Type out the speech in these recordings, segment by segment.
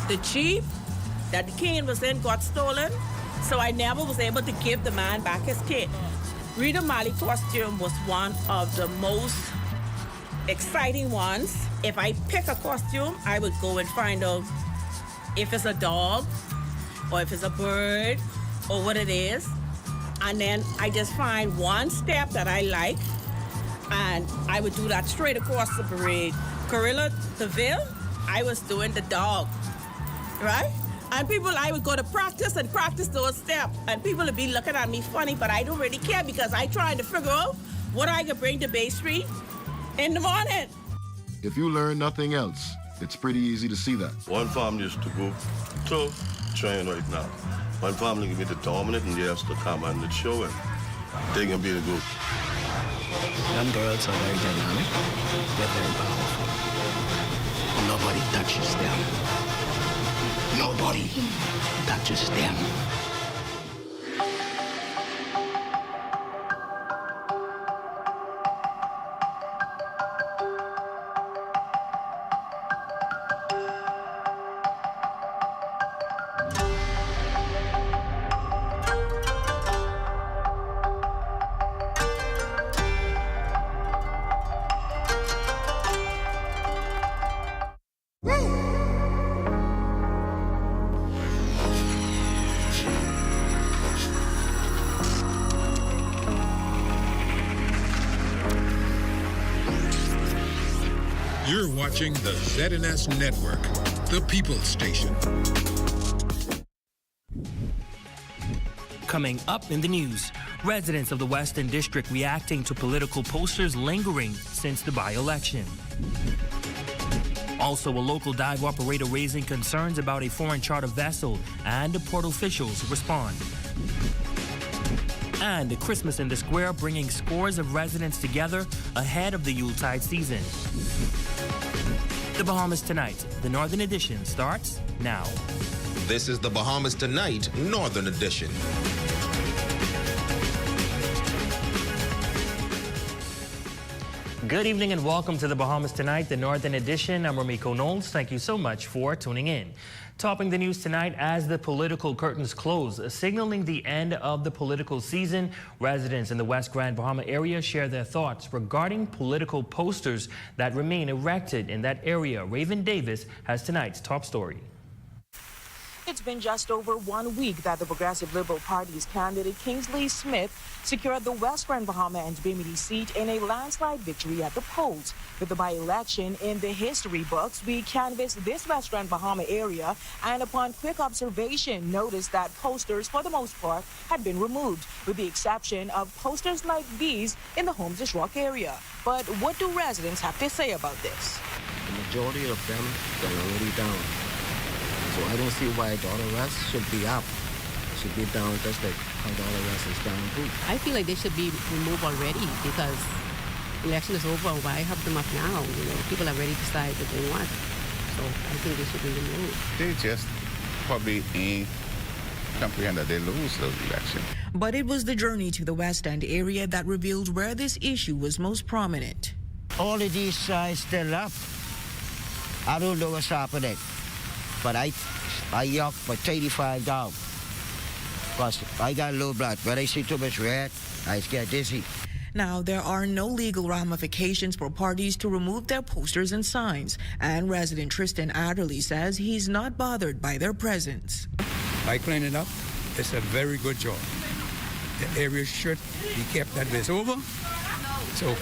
The chief that the cane was in got stolen, so I never was able to give the man back his cane. Rita Marley costume was one of the most exciting ones. If I pick a costume, I would go and find out if it's a dog or if it's a bird or what it is. And then I just find one step that I like, and I would do that straight across the parade. Corilla DeVille, I was doing the dog, right? And people, I would go to practice and practice those steps, and people would be looking at me funny, but I don't really care because I trying to figure out what I could bring to Bay Street in the morning. If you learn nothing else, it's pretty easy to see that. One family used to go to train right now. One family can be the dominant and they have to come and the show and they can be the group. Young girls are very dynamic. They're very powerful. Nobody touches them. Nobody touches them. You're watching the ZNS Network, the People's Station. Coming up in the news, residents of the Western District reacting to political posters lingering since the by-election. Also, a local dive operator raising concerns about a foreign charter vessel, and the port officials respond. And Christmas in the Square bringing scores of residents together ahead of the Yuletide season. The Bahamas Tonight, the Northern Edition, starts now. This is the Bahamas Tonight, Northern Edition. Good evening and welcome to the Bahamas Tonight, the Northern Edition. I'm Ramiko Knowles. Thank you so much for tuning in. Topping the news tonight as the political curtains close, signaling the end of the political season, residents in the West Grand Bahama area share their thoughts regarding political posters that remain erected in that area. Raven Davis has tonight's top story. It's been just over 1 week that the Progressive Liberal Party's candidate Kingsley Smith secured the West Grand Bahama and Bimini seat in a landslide victory at the polls. With the by-election in the history books, we canvassed this West Grand Bahama area and upon quick observation noticed that posters for the most part had been removed, with the exception of posters like these in the Holmes Rock area. But what do residents have to say about this? The majority of them are already down. So I don't see why Dollar West should be up. It should be down just like how Dollar West is down too. I feel like they should be removed already because election is over. Why have them up now? You know, people have already decided what they want. So I think they should be removed. They just probably ain't comprehend that they lose the election. But it was the journey to the West End area that revealed where this issue was most prominent. All of these signs still up. I don't know what's happening. But I yuck for $35 because I got low blood. When I see too much red, I get dizzy. Now, there are no legal ramifications for parties to remove their posters and signs, and resident Tristan Adderley says he's not bothered by their presence. By cleaning up, it's a very good job. The area should be kept as it's over. So.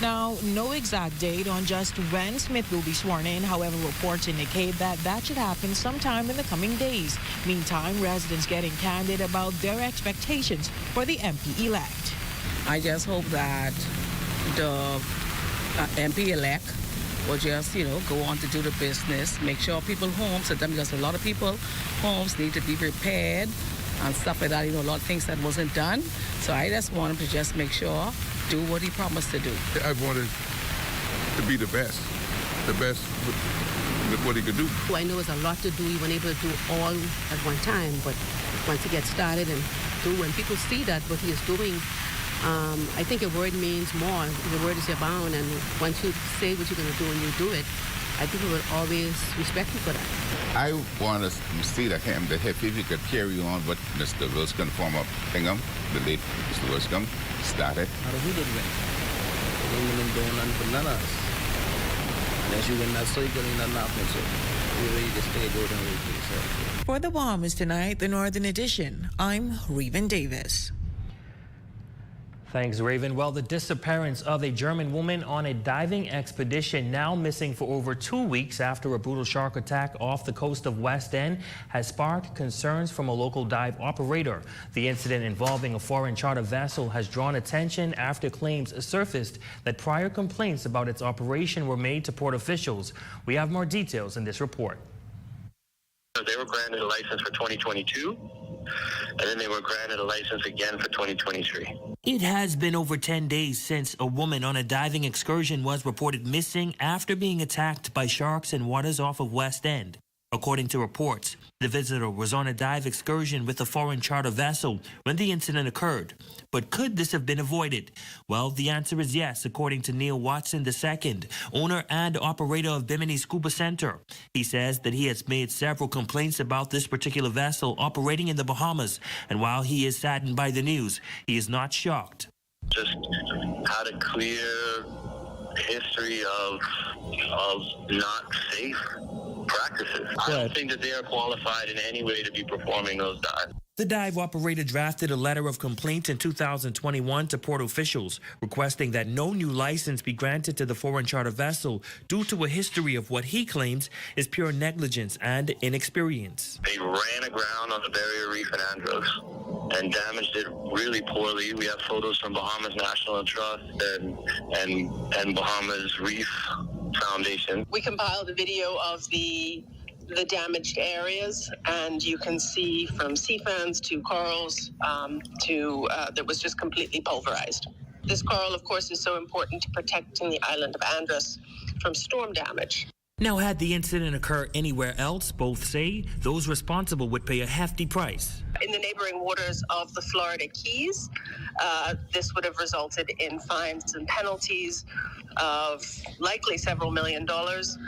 Now, no exact date on just when Smith will be sworn in. However, reports indicate that should happen sometime in the coming days. Meantime, residents getting candid about their expectations for the MP-elect. I just hope that the MP-elect will just, go on to do the business, make sure people homes, because a lot of people homes need to be repaired and stuff like that, a lot of things that wasn't done. So I just want him to just make sure, do what he promised to do. I wanted to be the best with what he could do. I know it's a lot to do. He wasn't able to do all at one time, but once he gets started and when people see that what he is doing, I think a word means more. The word is your bound, and once you say what you're going to do and you do it, I think we will always respect you for that. I want to see that if he could carry on what Mr. Wilson from Bingham, the late Mr. Wilson, started. How he did win? They didn't even do nothing for none of us. Unless you win that cycle in that nothing, so we ready to stay go down with you. So. For the Bahamas Tonight, the Northern Edition, I'm Reuben Davis. Thanks, Raven. Well, the disappearance of a German woman on a diving expedition, now missing for over 2 weeks after a brutal shark attack off the coast of West End, has sparked concerns from a local dive operator. The incident involving a foreign charter vessel has drawn attention after claims surfaced that prior complaints about its operation were made to port officials. We have more details in this report. They were granted a license for 2022, and then they were granted a license again for 2023. It has been over 10 days since a woman on a diving excursion was reported missing after being attacked by sharks in waters off of West End. According to reports, the visitor was on a dive excursion with a foreign charter vessel when the incident occurred. But could this have been avoided? Well, the answer is yes, according to Neil Watson II, owner and operator of Bimini Scuba Center. He says that he has made several complaints about this particular vessel operating in the Bahamas, and while he is saddened by the news, he is not shocked. Just had a clear history of not safe practices. I don't think that they are qualified in any way to be performing those dives. The dive operator drafted a letter of complaint in 2021 to port officials, requesting that no new license be granted to the foreign charter vessel due to a history of what he claims is pure negligence and inexperience. They ran aground on the barrier reef in Andros and damaged it really poorly. We have photos from Bahamas National Trust and Bahamas Reef Foundation. We compiled a video of the damaged areas, and you can see from sea fans to corals that was just completely pulverized. This coral, of course, is so important to protecting the island of Andros from storm damage. Now, had the incident occur anywhere else, both say those responsible would pay a hefty price. In the neighboring waters of the Florida Keys, this would have resulted in fines and penalties of likely several $1 million,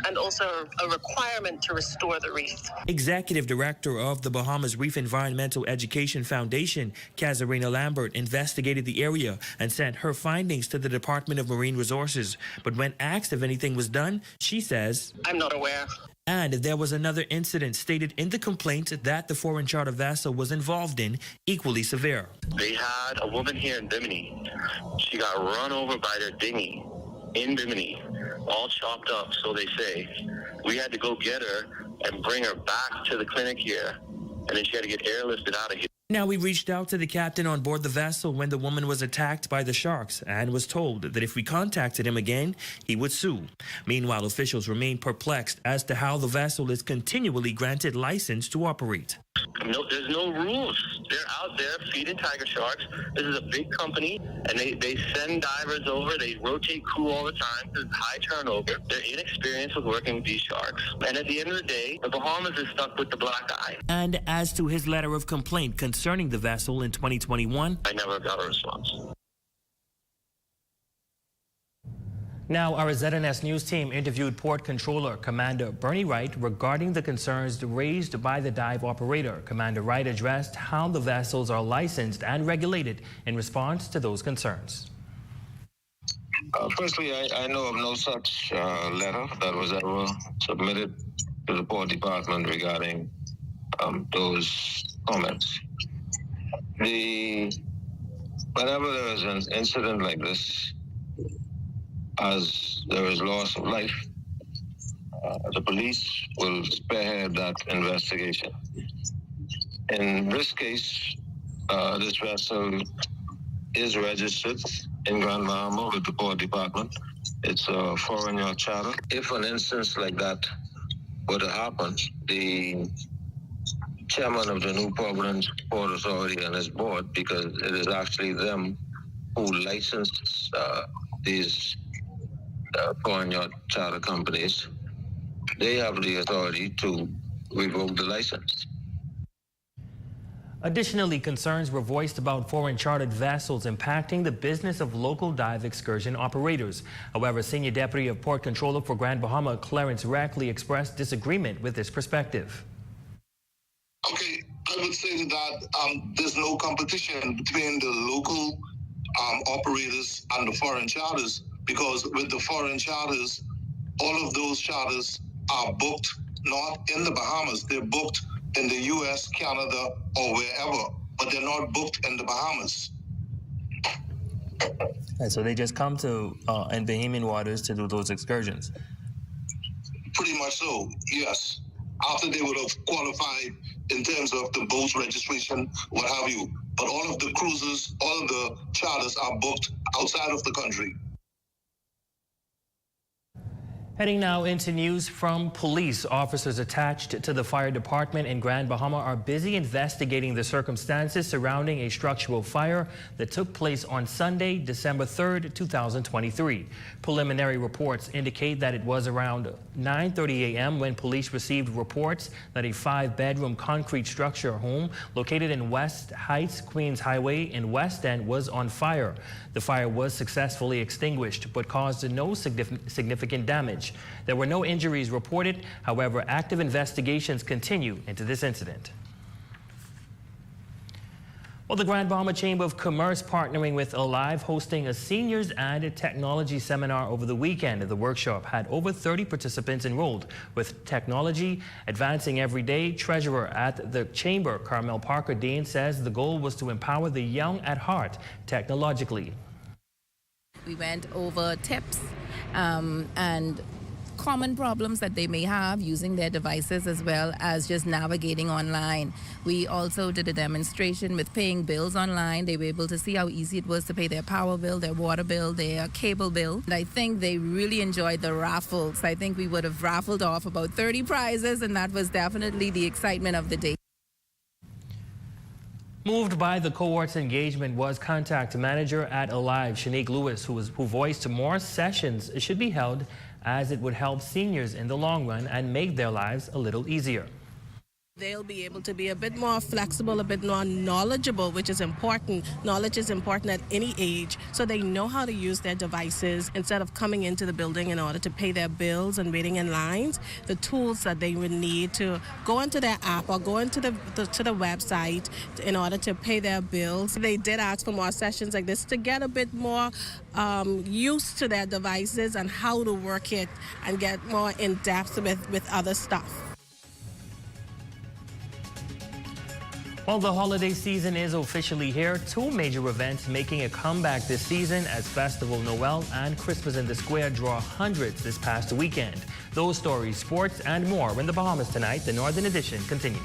and also a requirement to restore the reef. Executive Director of the Bahamas Reef Environmental Education Foundation, Kazarina Lambert, investigated the area and sent her findings to the Department of Marine Resources. But when asked if anything was done, she says, "I'm not aware." And there was another incident stated in the complaint that the foreign charter vessel was involved in, equally severe. They had a woman here in Bimini. She got run over by their dinghy in Bimini, all chopped up, so they say. We had to go get her and bring her back to the clinic here, and then she had to get airlifted out of here. Now, we reached out to the captain on board the vessel when the woman was attacked by the sharks and was told that if we contacted him again, he would sue. Meanwhile, officials remain perplexed as to how the vessel is continually granted license to operate. No, there's no rules. They're out there feeding tiger sharks. This is a big company, and they send divers over. They rotate crew all the time. There's high turnover. They're inexperienced with working with these sharks. And at the end of the day, the Bahamas is stuck with the black eye. And as to his letter of complaint concerning the vessel in 2021, I never got a response. Now, our ZNS News team interviewed Port Controller Commander Bernie Wright regarding the concerns raised by the dive operator. Commander Wright addressed how the vessels are licensed and regulated in response to those concerns. Firstly, I know of no such letter that was ever submitted to the Port Department regarding those comments. Whenever there is an incident like this, as there is loss of life, the police will spearhead that investigation. In this case, this vessel is registered in Grand Bahama with the Port Department. It's a foreign yacht charter. If an instance like that were to happen, the chairman of the New Providence Port Authority and his board, because it is actually them who license these foreign yacht charter companies, they have the authority to revoke the license. Additionally, concerns were voiced about foreign chartered vessels impacting the business of local dive excursion operators. However, Senior Deputy of Port Controller for Grand Bahama, Clarence Rackley, expressed disagreement with this perspective. Okay, I would say that there's no competition between the local operators and the foreign charters, because with the foreign charters, all of those charters are booked not in the Bahamas, they're booked in the U.S., Canada, or wherever, but they're not booked in the Bahamas. And so they just come to in Bahamian waters to do those excursions? Pretty much so, yes. After they would have qualified in terms of the boat's registration, what have you. But all of the cruises, all of the charters are booked outside of the country. Heading now into news from police. Officers attached to the fire department in Grand Bahama are busy investigating the circumstances surrounding a structural fire that took place on Sunday, December 3rd, 2023. Preliminary reports indicate that it was around 9:30 a.m. when police received reports that a 5-bedroom concrete structure home located in West Heights, Queens Highway in West End was on fire. The fire was successfully extinguished but caused no significant damage. There were no injuries reported. However, active investigations continue into this incident. Well, the Grand Bahama Chamber of Commerce partnering with Alive hosting a seniors and technology seminar over the weekend. The workshop had over 30 participants enrolled, with technology advancing every day. Treasurer at the Chamber, Carmel Parker Dean, says the goal was to empower the young at heart technologically. We went over tips and common problems that they may have using their devices, as well as just navigating online. We also did a demonstration with paying bills online. They were able to see how easy it was to pay their power bill, their water bill, their cable bill. And I think they really enjoyed the raffles. I think we would have raffled off about 30 prizes, and that was definitely the excitement of the day. Moved by the cohort's engagement was contact manager at Alive, Shanique Lewis, who voiced more sessions should be held, as it would help seniors in the long run and make their lives a little easier. They'll be able to be a bit more flexible, a bit more knowledgeable, which is important. Knowledge is important at any age, so they know how to use their devices instead of coming into the building in order to pay their bills and waiting in lines. The tools that they would need to go into their app or go into the website in order to pay their bills. They did ask for more sessions like this to get a bit more used to their devices and how to work it and get more in depth with other stuff. Well, the holiday season is officially here. 2 major events making a comeback this season, as Festival Noel and Christmas in the Square draw hundreds this past weekend. Those stories, sports, and more in the Bahamas tonight. The Northern Edition continues.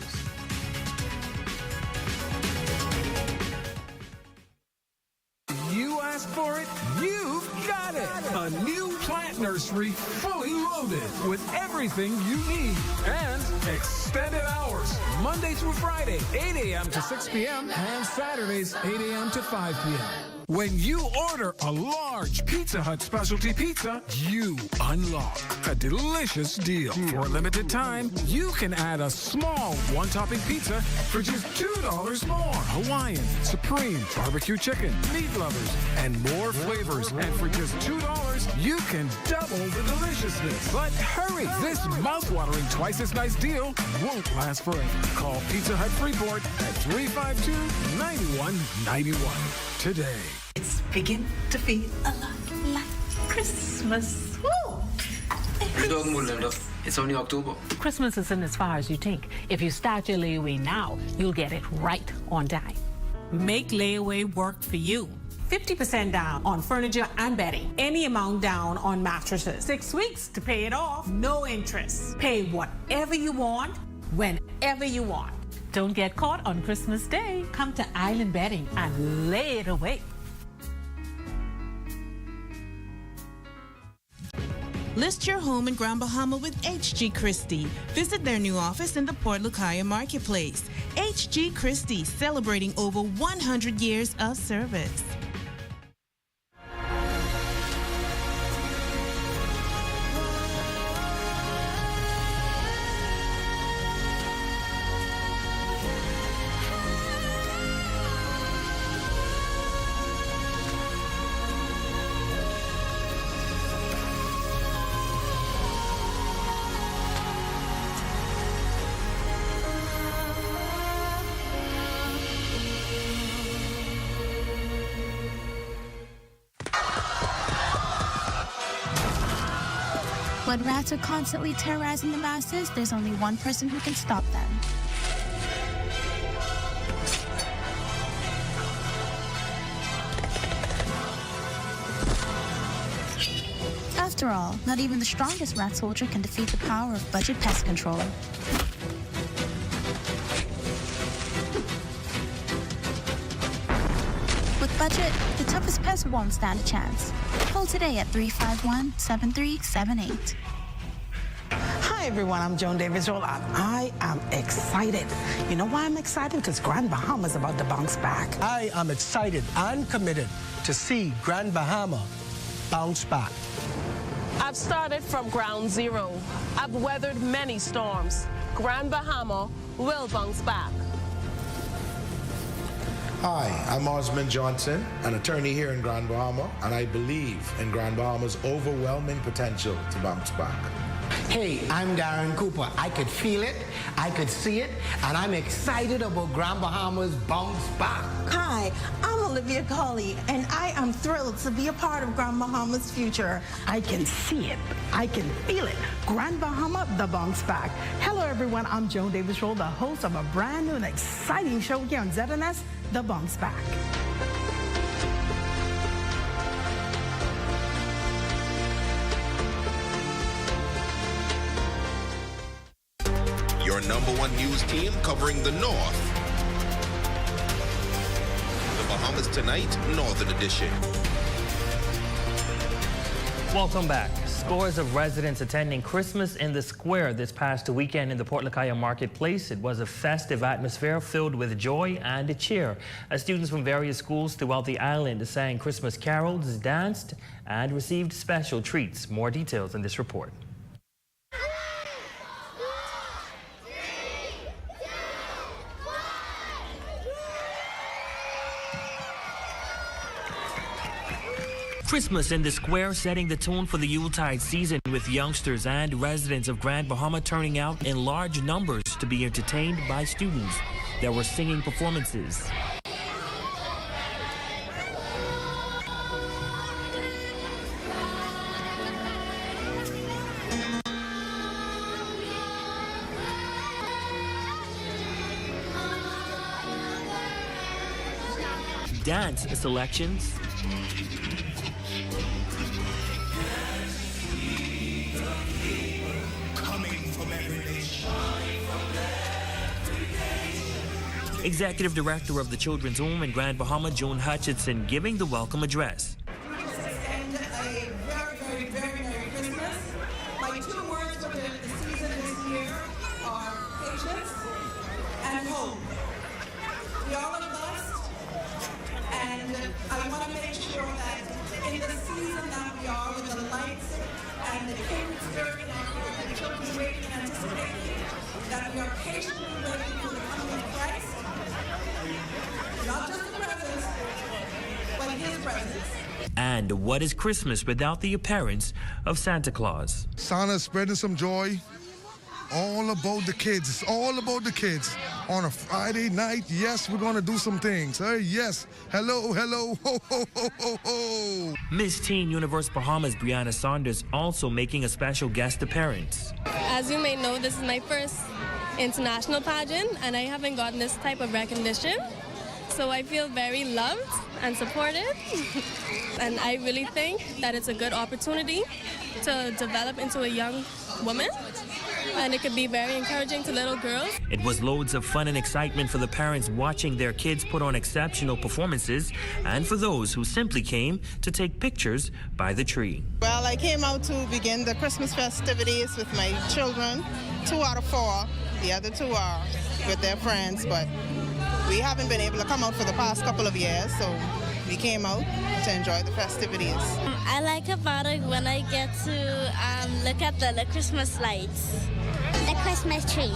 You asked for it, you've got it. A new plant nursery, fully loaded with everything you need. And extended hours, Monday through Friday, 8 a.m. to 6 p.m. and Saturdays, 8 a.m. to 5 p.m. When you order a large Pizza Hut specialty pizza, you unlock a delicious deal. For a limited time, you can add a small one-topping pizza for just $2 more. Hawaiian, Supreme, barbecue chicken, meat lovers, and more flavors. And for just $2, you can double the deliciousness. But hurry, this mouth-watering twice as nice deal won't last forever. Call Pizza Hut Freeport at 352-9191 today. It's begin to feel a lot like Christmas. Woo! It's only October. Christmas isn't as far as you think. If you start your layaway now, you'll get it right on time. Make layaway work for you. 50% down on furniture and bedding. Any amount down on mattresses. 6 weeks to pay it off. No interest. Pay whatever you want, whenever you want. Don't get caught on Christmas Day. Come to Island Bedding and lay it away. List your home in Grand Bahama with H.G. Christie. Visit their new office in the Port Lucaya Marketplace. H.G. Christie, celebrating over 100 years of service. When rats are constantly terrorizing the masses, there's only one person who can stop them. After all, not even the strongest rat soldier can defeat the power of Budget Pest Control. With Budget, the toughest pest won't stand a chance. Call today at 351-7378. Hi everyone, I'm Joan Davis-Roll and I am excited. You know why I'm excited? Because Grand Bahama is about to bounce back. I am excited and committed to see Grand Bahama bounce back. I've started from ground zero. I've weathered many storms. Grand Bahama will bounce back. Hi, I'm Osmond Johnson, an attorney here in Grand Bahama, and I believe in Grand Bahama's overwhelming potential to bounce back. Hey, I'm Darren Cooper. I could feel it, I could see it, and I'm excited about Grand Bahama's bounce back. Hi, I'm Olivia Colley, and I am thrilled to be a part of Grand Bahama's future. I can see it, I can feel it. Grand Bahama, the bounce back. Hello everyone, I'm Joan Davis-Roll, the host of a brand new and exciting show here on ZNS, The Bounce Back. Your #1 news team covering the North. The Bahamas Tonight, Northern Edition. Welcome back. Scores of residents attending Christmas in the Square this past weekend in the Port Lacaya Marketplace. It was a festive atmosphere filled with joy and cheer as students from various schools throughout the island sang Christmas carols, danced, and received special treats. More details in this report. Christmas in the Square setting the tone for the Yuletide season with youngsters and residents of Grand Bahama turning out in large numbers to be entertained by students. There were singing performances, dance selections, Executive Director of the Children's Home in Grand Bahama, Joan Hutchinson, giving the welcome address. And a very, very, very Merry Christmas. My 2 words for the season this year are patience and hope. We all are blessed, and I want to make sure that in the season that we are, with the lights and the kindred spirit in our heart, the children waiting and anticipating, that we are patiently waiting for the coming of Christ. Not just the presents, but his presence. And what is Christmas without the appearance of Santa Claus? Santa's spreading some joy. All about the kids. It's all about the kids. On a Friday night, yes, we're going to do some things. Hey, yes. Hello, hello, ho, ho, ho, ho, ho. Miss Teen Universe Bahamas Brianna Saunders also making a special guest appearance. As you may know, this is my first international pageant, and I haven't gotten this type of recognition. So I feel very loved and supported. And I really think that it's a good opportunity to develop into a young woman. And it could be very encouraging to little girls. It was loads of fun and excitement for the parents watching their kids put on exceptional performances and for those who simply came to take pictures by the tree. Well, I came out to begin the Christmas festivities with my children, 2 out of 4. The other 2 are with their friends, but we haven't been able to come out for the past couple of years, so we came out to enjoy the festivities. I like about it when I get to look at the Christmas lights. The Christmas tree.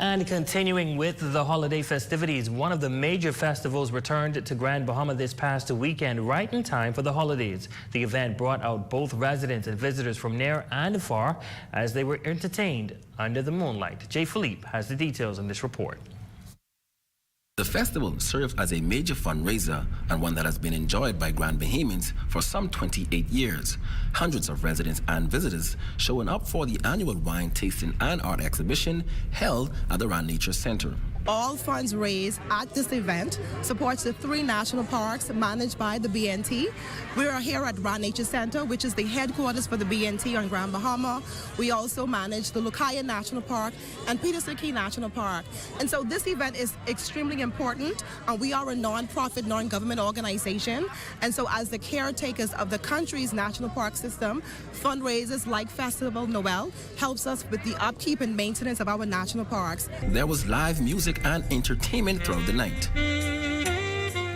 And continuing with the holiday festivities, one of the major festivals returned to Grand Bahama this past weekend, right in time for the holidays. The event brought out both residents and visitors from near and far as they were entertained under the moonlight. Jay Philippe has the details in this report. The festival served as a major fundraiser and one that has been enjoyed by Grand Bahamians for some 28 years. Hundreds of residents and visitors showing up for the annual wine tasting and art exhibition held at the Rand Nature Center. All funds raised at this event supports the 3 national parks managed by the BNT. We are here at Rand Nature Center, which is the headquarters for the BNT on Grand Bahama. We also manage the Lucaya National Park and Peterson Key National Park. And so this event is extremely important. We are a non-profit, non-government organization. And so as the caretakers of the country's national park system, fundraisers like Festival Noel helps us with the upkeep and maintenance of our national parks. There was live music and entertainment throughout the night.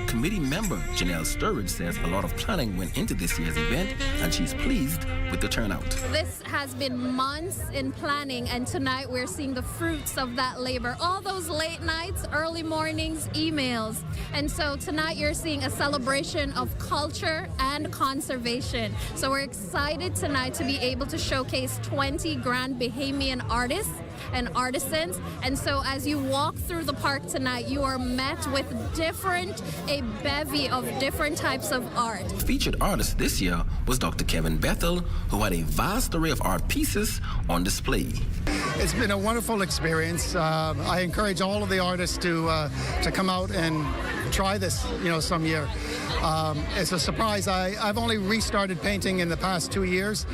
Committee member Janelle Sturridge says a lot of planning went into this year's event and she's pleased with the turnout. This has been months in planning and tonight we're seeing the fruits of that labor. All those late nights, early mornings, emails. And so tonight you're seeing a celebration of culture and conservation. So we're excited tonight to be able to showcase 20 Grand Bahamian artists and artisans. And so as you walk through the park tonight, you are met with a bevy of different types of art. Featured artist this year was Dr. Kevin Bethel, who had a vast array of art pieces on display. It's been a wonderful experience. I encourage all of the artists to come out and try this, some year. It's a surprise. I've only restarted painting in the past 2 years,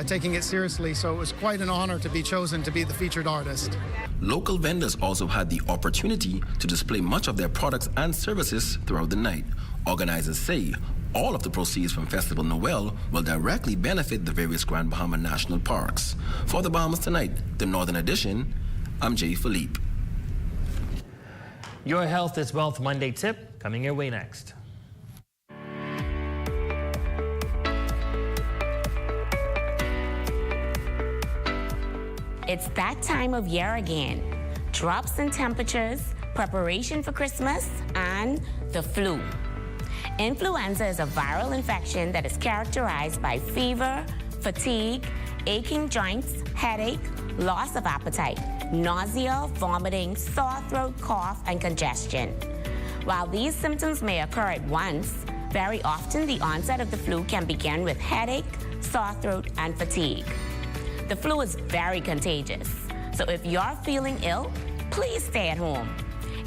taking it seriously, so it was quite an honor to be chosen to be the featured artist. Local vendors also had the opportunity to display much of their products and services throughout the night. Organizers say all of the proceeds from Festival Noel will directly benefit the various Grand Bahama National Parks. For the Bahamas Tonight, the Northern Edition, I'm Jay Philippe. Your Health is Wealth Monday tip coming your way next. It's that time of year again. Drops in temperatures, preparation for Christmas, and the flu. Influenza is a viral infection that is characterized by fever, fatigue, aching joints, headache, loss of appetite, nausea, vomiting, sore throat, cough, and congestion. While these symptoms may occur at once, very often the onset of the flu can begin with headache, sore throat, and fatigue. The flu is very contagious, so if you're feeling ill, please stay at home.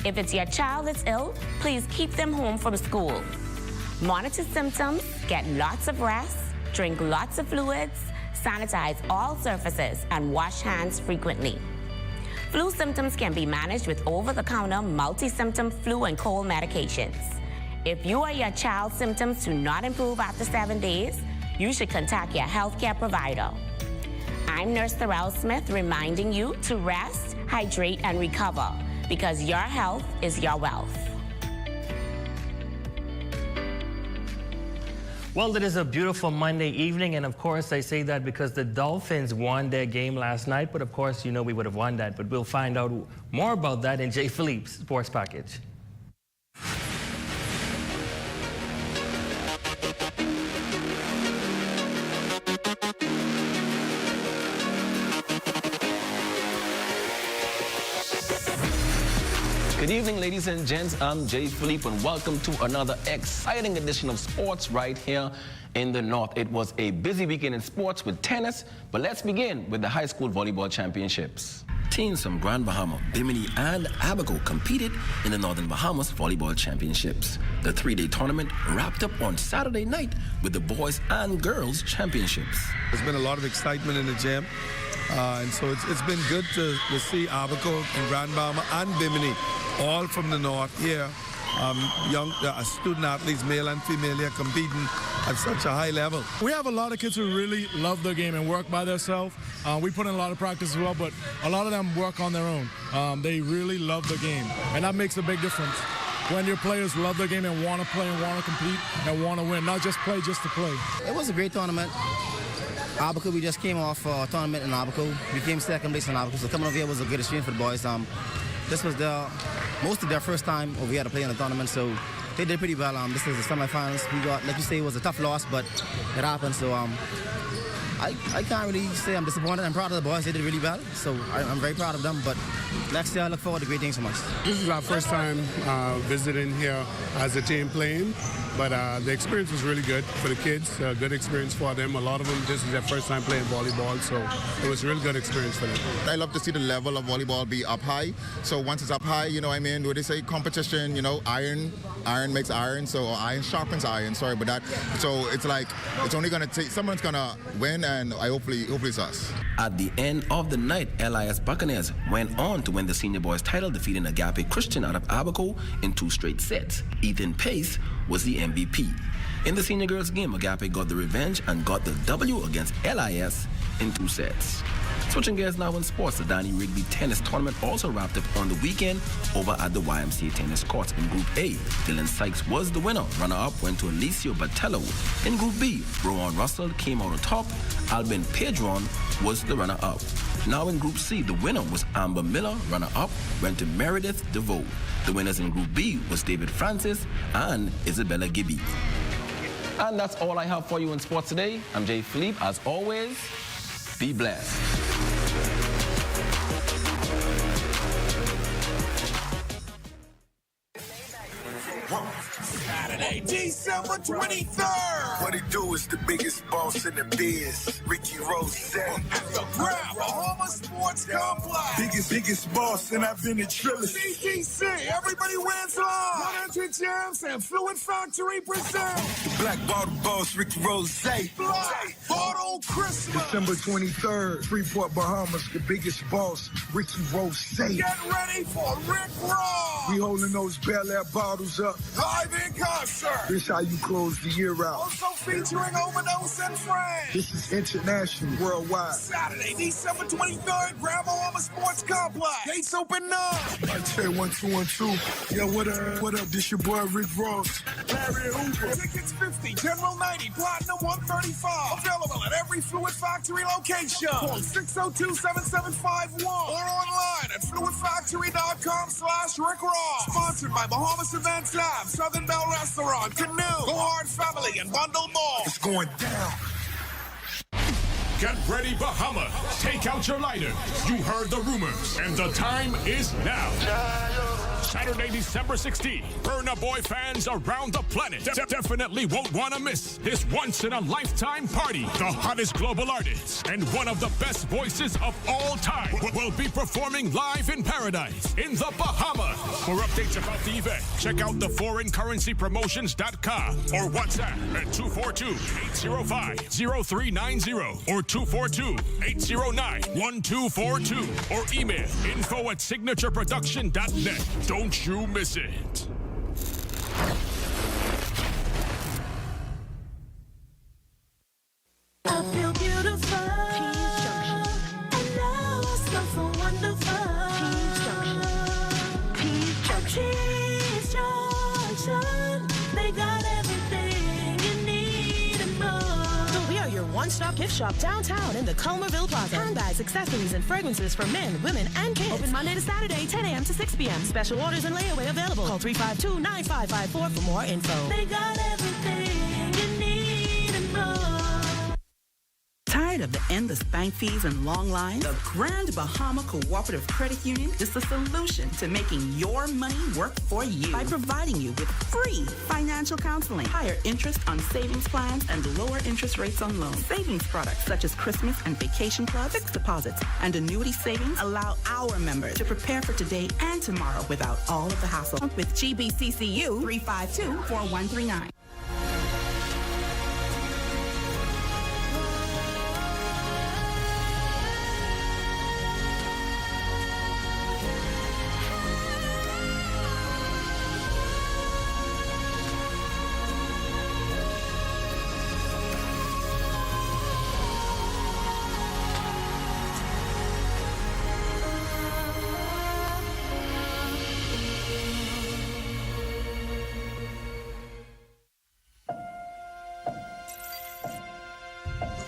If it's your child that's ill, please keep them home from school. Monitor symptoms, get lots of rest, drink lots of fluids, sanitize all surfaces, and wash hands frequently. Flu symptoms can be managed with over-the-counter multi-symptom flu and cold medications. If you or your child's symptoms do not improve after 7 days, you should contact your healthcare provider. I'm Nurse Therrell Smith reminding you to rest, hydrate, and recover because your health is your wealth. Well, it is a beautiful Monday evening, and of course I say that because the Dolphins won their game last night, but of course you know we would have won that, but we'll find out more about that in Jay Philippe's Sports Package. Good evening, ladies and gents. I'm Jay Philippe, and welcome to another exciting edition of sports right here in the North. It was a busy weekend in sports with tennis, but let's begin with the high school volleyball championships. Teams from Grand Bahama, Bimini, and Abaco competed in the Northern Bahamas Volleyball Championships. The 3-day tournament wrapped up on Saturday night with the boys and girls championships. There's been a lot of excitement in the gym. And so it's been good to see Abaco and Grand Bahama and Bimini, all from the north here. Young student athletes, male and female, here competing at such a high level. We have a lot of kids who really love the game and work by themselves. We put in a lot of practice as well, but a lot of them work on their own. They really love the game, and that makes a big difference. When your players love the game and want to play and want to compete and want to win, not just play just to play. It was a great tournament. Abaco, we just came off a tournament in Abaco. We came second place in Abaco, so coming over here was a good experience for the boys. This was mostly their first time over here to play in the tournament, so they did pretty well. This is the semifinals. We got, like you say, it was a tough loss, but it happened. So I can't really say I'm disappointed. I'm proud of the boys. They did really well, so I'm very proud of them. But next year, I look forward to great things from us. This is our first time visiting here as a team playing, but the experience was really good for the kids. Good experience for them. A lot of them, this is their first time playing volleyball, so it was a really good experience for them. I love to see the level of volleyball be up high. So once it's up high, you know what I mean? What they say, competition, you know, iron makes iron, so iron sharpens iron. Sorry about that. So it's like, it's only going to take, someone's going to win, and hopefully it's us. At the end of the night, LIS Buccaneers went on to win the senior boys title, defeating Agape Christian out of Abaco in 2 straight sets. Ethan Pace was the MVP. In the senior girls game, Agape got the revenge and got the W against LIS in 2 sets. Switching gears now in sports, the Danny Rigby tennis tournament also wrapped up on the weekend over at the YMCA tennis courts. In Group A, Dylan Sykes was the winner. Runner-up went to Alicio Batello. In Group B, Rowan Russell came out on top. Albin Pedron was the runner-up. Now in Group C, the winner was Amber Miller. Runner-up went to Meredith DeVoe. The winners in Group B was David Francis and Isabella Gibby. And that's all I have for you in sports today. I'm Jay Philippe. As always, be blessed. Saturday, December 23rd. What he do is the biggest boss in the biz, Ricky Rose. At the Grand Bahama Sports Complex. Biggest boss, and I've been a triller. CTC, everybody wins on. 100 Gems and Fluid Factory present The Black Bottle Boss, Ricky Rose. Black Bottle Christmas. December 23rd, Freeport, Bahamas, the biggest boss, Ricky Rose. Get ready for Rick Ross. We holding those Bel Air bottles up. Live in concert. This how you close the year out. Also featuring Overdose and Friends. This is international, worldwide. Saturday, December 23rd, Grand Bahama Sports Complex. Gates open 9. I tell 1 2 1 2. Yo, what up? This your boy Rick Ross. Larry Hooper. Tickets 50, General 90, Platinum 135. Available at every Fluid Factory location. Call 602-7751 or online at fluidfactory.com/Rick Ross. Sponsored by Bahamas Events Lab, Southern Bell Restaurant, Canoe, Go Hard Family, and Bundle Mall. It's going down. Get ready, Bahama. Take out your lighter. You heard the rumors, and the time is now. Saturday, December 16th. Burna Boy fans around the planet definitely won't want to miss this once-in-a-lifetime party. The hottest global artists and one of the best voices of all time will be performing live in paradise in the Bahamas. For updates about the event, check out theforeignCurrencyPromotions.com or WhatsApp at 242-805-0390 or 242-809-1242 or email info@signatureproduction.net. Don't you miss it. I feel beautiful. And now I feel wonderful. Peace Junction. They got everything you need and more. So we are your one-stop gift shop downtown in the Culmerville Plaza. Handbags, accessories, and fragrances for men, women, and kids. Open Monday to Saturday, 10 a.m. to 6 p.m. Special orders and layaway available. Call 352-9554 for more info. They got everything you need and more. Tired of the endless bank fees and long lines? The Grand Bahama Cooperative Credit Union is the solution to making your money work for you by providing you with free financial counseling, higher interest on savings plans, and lower interest rates on loans. Savings products such as Christmas and Vacation Club, fixed deposits, and annuity savings allow our members to prepare for today and tomorrow without all of the hassle. With GBCCU 352-4139.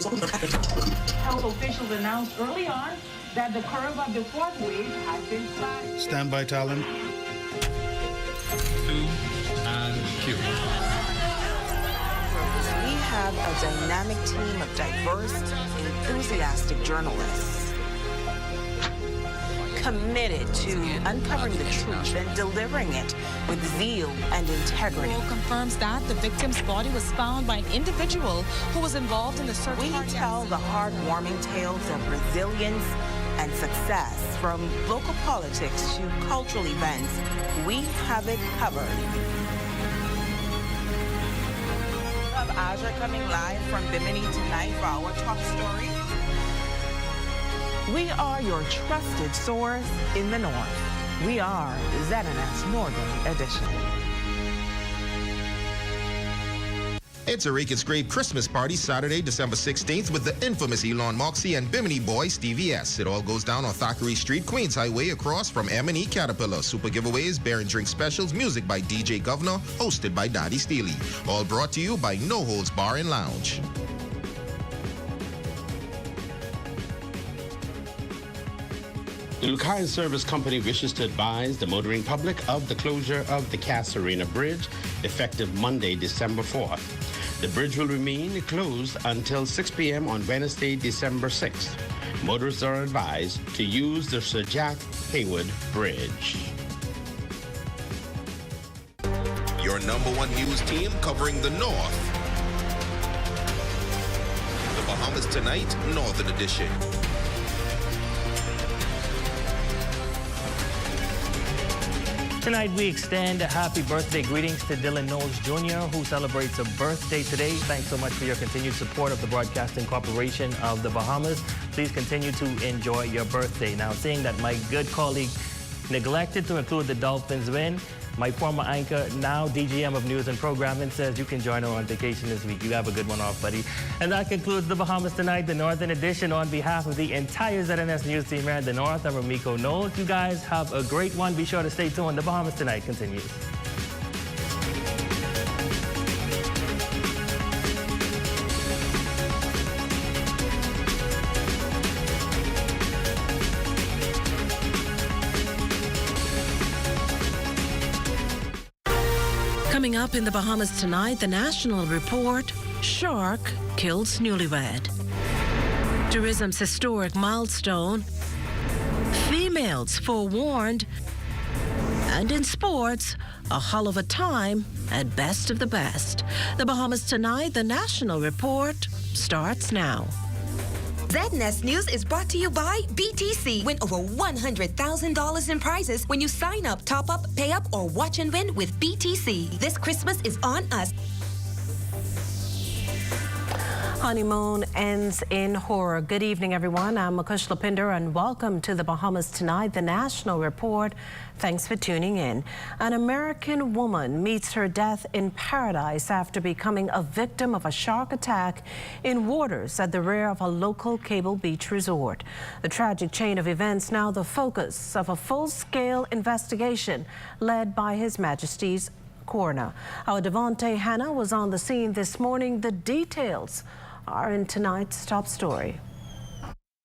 Health officials announced early on that the curve of the fourth wave has been flat. Stand by, talent. 2 and cue. We have a dynamic team of diverse, enthusiastic journalists committed to uncovering the truth and delivering it with zeal and integrity. Confirms that the victim's body was found by an individual who was involved in the search. We tell the heartwarming tales of resilience and success, from local politics to cultural events. We have it covered. We have Aja coming live from Bimini tonight for our top story. We are your trusted source in the North. We are ZNS Northern Edition. It's a Rake and Scrape Christmas party Saturday, December 16th with the infamous Elon Moxie and Bimini boy Stevie S. It all goes down on Thackeray Street, Queens Highway, across from M&E Caterpillar. Super giveaways, beer and drink specials, music by DJ Governor, hosted by Daddy Steely. All brought to you by No Holds Bar and Lounge. The Lucayan Service Company wishes to advise the motoring public of the closure of the Cass Arena Bridge effective Monday, December 4th. The bridge will remain closed until 6 p.m. on Wednesday, December 6th. Motorists are advised to use the Sir Jack Haywood Bridge. Your #1 news team covering the North. The Bahamas Tonight, Northern Edition. Tonight, we extend happy birthday greetings to Dylan Knowles Jr., who celebrates a birthday today. Thanks so much for your continued support of the Broadcasting Corporation of the Bahamas. Please continue to enjoy your birthday. Now, seeing that my good colleague neglected to include the Dolphins win, my former anchor, now DGM of News and Programming, says you can join her on vacation this week. You have a good one off, buddy. And that concludes the Bahamas Tonight, the Northern Edition. On behalf of the entire ZNS News team here in the North, I'm Ramiko Knowles. You guys have a great one. Be sure to stay tuned. The Bahamas Tonight continues. Coming up in the Bahamas Tonight, the National Report, Shark kills newlywed. Tourism's historic milestone, females forewarned. And in sports, a hull of a time at Best of the Best. The Bahamas Tonight, the National Report, starts now. ZNS News is brought to you by BTC. Win over $100,000 in prizes when you sign up, top up, pay up, or watch and win with BTC. This Christmas is on us. Honeymoon ends in horror. Good evening, everyone. I'm Makush Lapinder, and welcome to the Bahamas Tonight, the National Report. Thanks for tuning in. An American woman meets her death in paradise after becoming a victim of a shark attack in waters at the rear of a local Cable Beach resort. The tragic chain of events now the focus of a full-scale investigation led by His Majesty's coroner. Our Devontae Hanna was on the scene this morning. The details are in tonight's top story.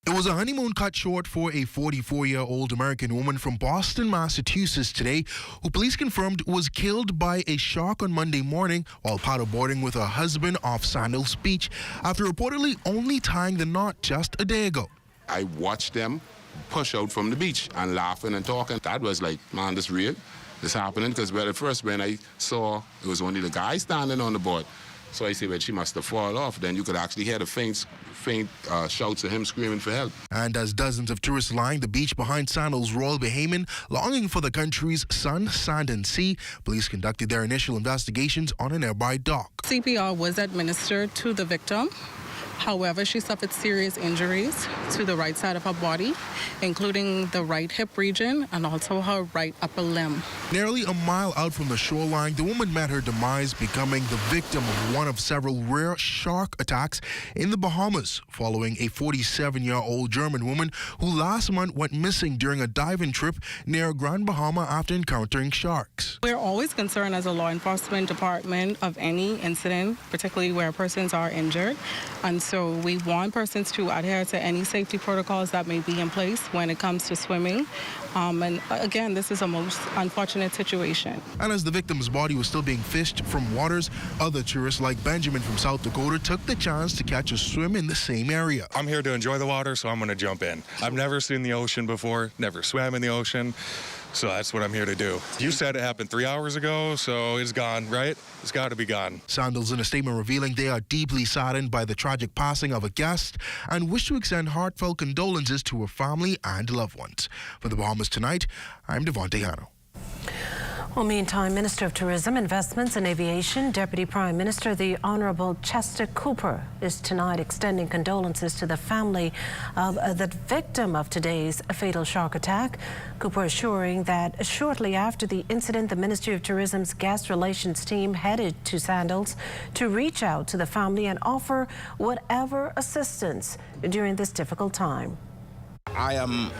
It was a honeymoon cut short for a 44-year-old American woman from Boston, Massachusetts today, who police confirmed was killed by a shark on Monday morning while paddleboarding with her husband off Sandals Beach after reportedly only tying the knot just a day ago. I watched them push out from the beach and laughing and talking. That was like, man, this real. This happening, because at first when I saw it was only the guy standing on the board. So I said, well, she must have fallen off. Then you could actually hear the faint shouts of him screaming for help. And as dozens of tourists line the beach behind Sandals Royal Bahamian, longing for the country's sun, sand, and sea, police conducted their initial investigations on a nearby dock. CPR was administered to the victim. However, she suffered serious injuries to the right side of her body, including the right hip region and also her right upper limb. Nearly a mile out from the shoreline, the woman met her demise, becoming the victim of one of several rare shark attacks in the Bahamas, following a 47-year-old German woman who last month went missing during a diving trip near Grand Bahama after encountering sharks. We're always concerned as a law enforcement department of any incident, particularly where persons are injured. And so we want persons to adhere to any safety protocols that may be in place when it comes to swimming. And again, this is a most unfortunate situation. And as the victim's body was still being fished from waters, other tourists like Benjamin from South Dakota took the chance to catch a swim in the same area. I'm here to enjoy the water, so I'm going to jump in. I've never seen the ocean before, never swam in the ocean, so that's what I'm here to do. You said it happened 3 hours ago, so it's gone, right? It's got to be gone. Sandals in a statement revealing they are deeply saddened by the tragic passing of a guest and wish to extend heartfelt condolences to her family and loved ones. For the Bahamas Tonight, I'm Devontae Hanno. Well, meantime, Minister of Tourism, Investments and Aviation, Deputy Prime Minister, the Honourable Chester Cooper, is tonight extending condolences to the family of the victim of today's fatal shark attack. Cooper assuring that shortly after the incident, the Ministry of Tourism's guest relations team headed to Sandals to reach out to the family and offer whatever assistance during this difficult time. I am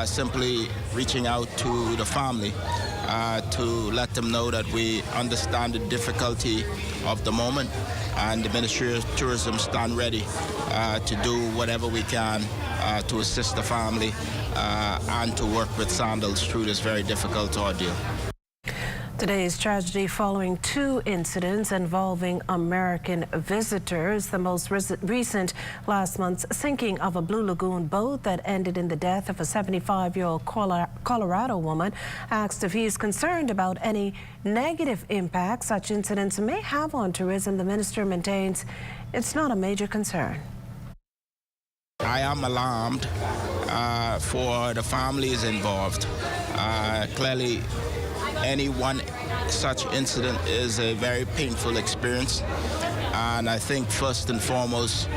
simply reaching out to the family to let them know that we understand the difficulty of the moment, and the Ministry of Tourism stand ready to do whatever we can to assist the family and to work with Sandals through this very difficult ordeal. Today's tragedy following two incidents involving American visitors. The most recent last month's sinking of a Blue Lagoon boat that ended in the death of a 75-year-old Colorado woman. Asked if he is concerned about any negative impact such incidents may have on tourism, the minister maintains it's not a major concern. I am alarmed for the families involved. Clearly, any one such incident is a very painful experience, and I think first and foremost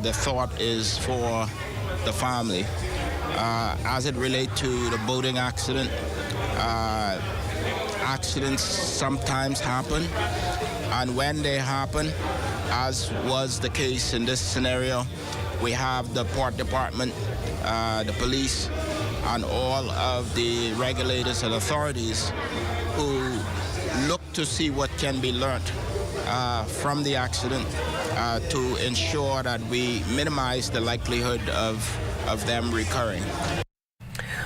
the thought is for the family. As it relates to the boating accident, accidents sometimes happen, and when they happen, as was the case in this scenario, we have the port department, the police, and all of the regulators and authorities who look to see what can be learned from the accident to ensure that we minimize the likelihood of them recurring.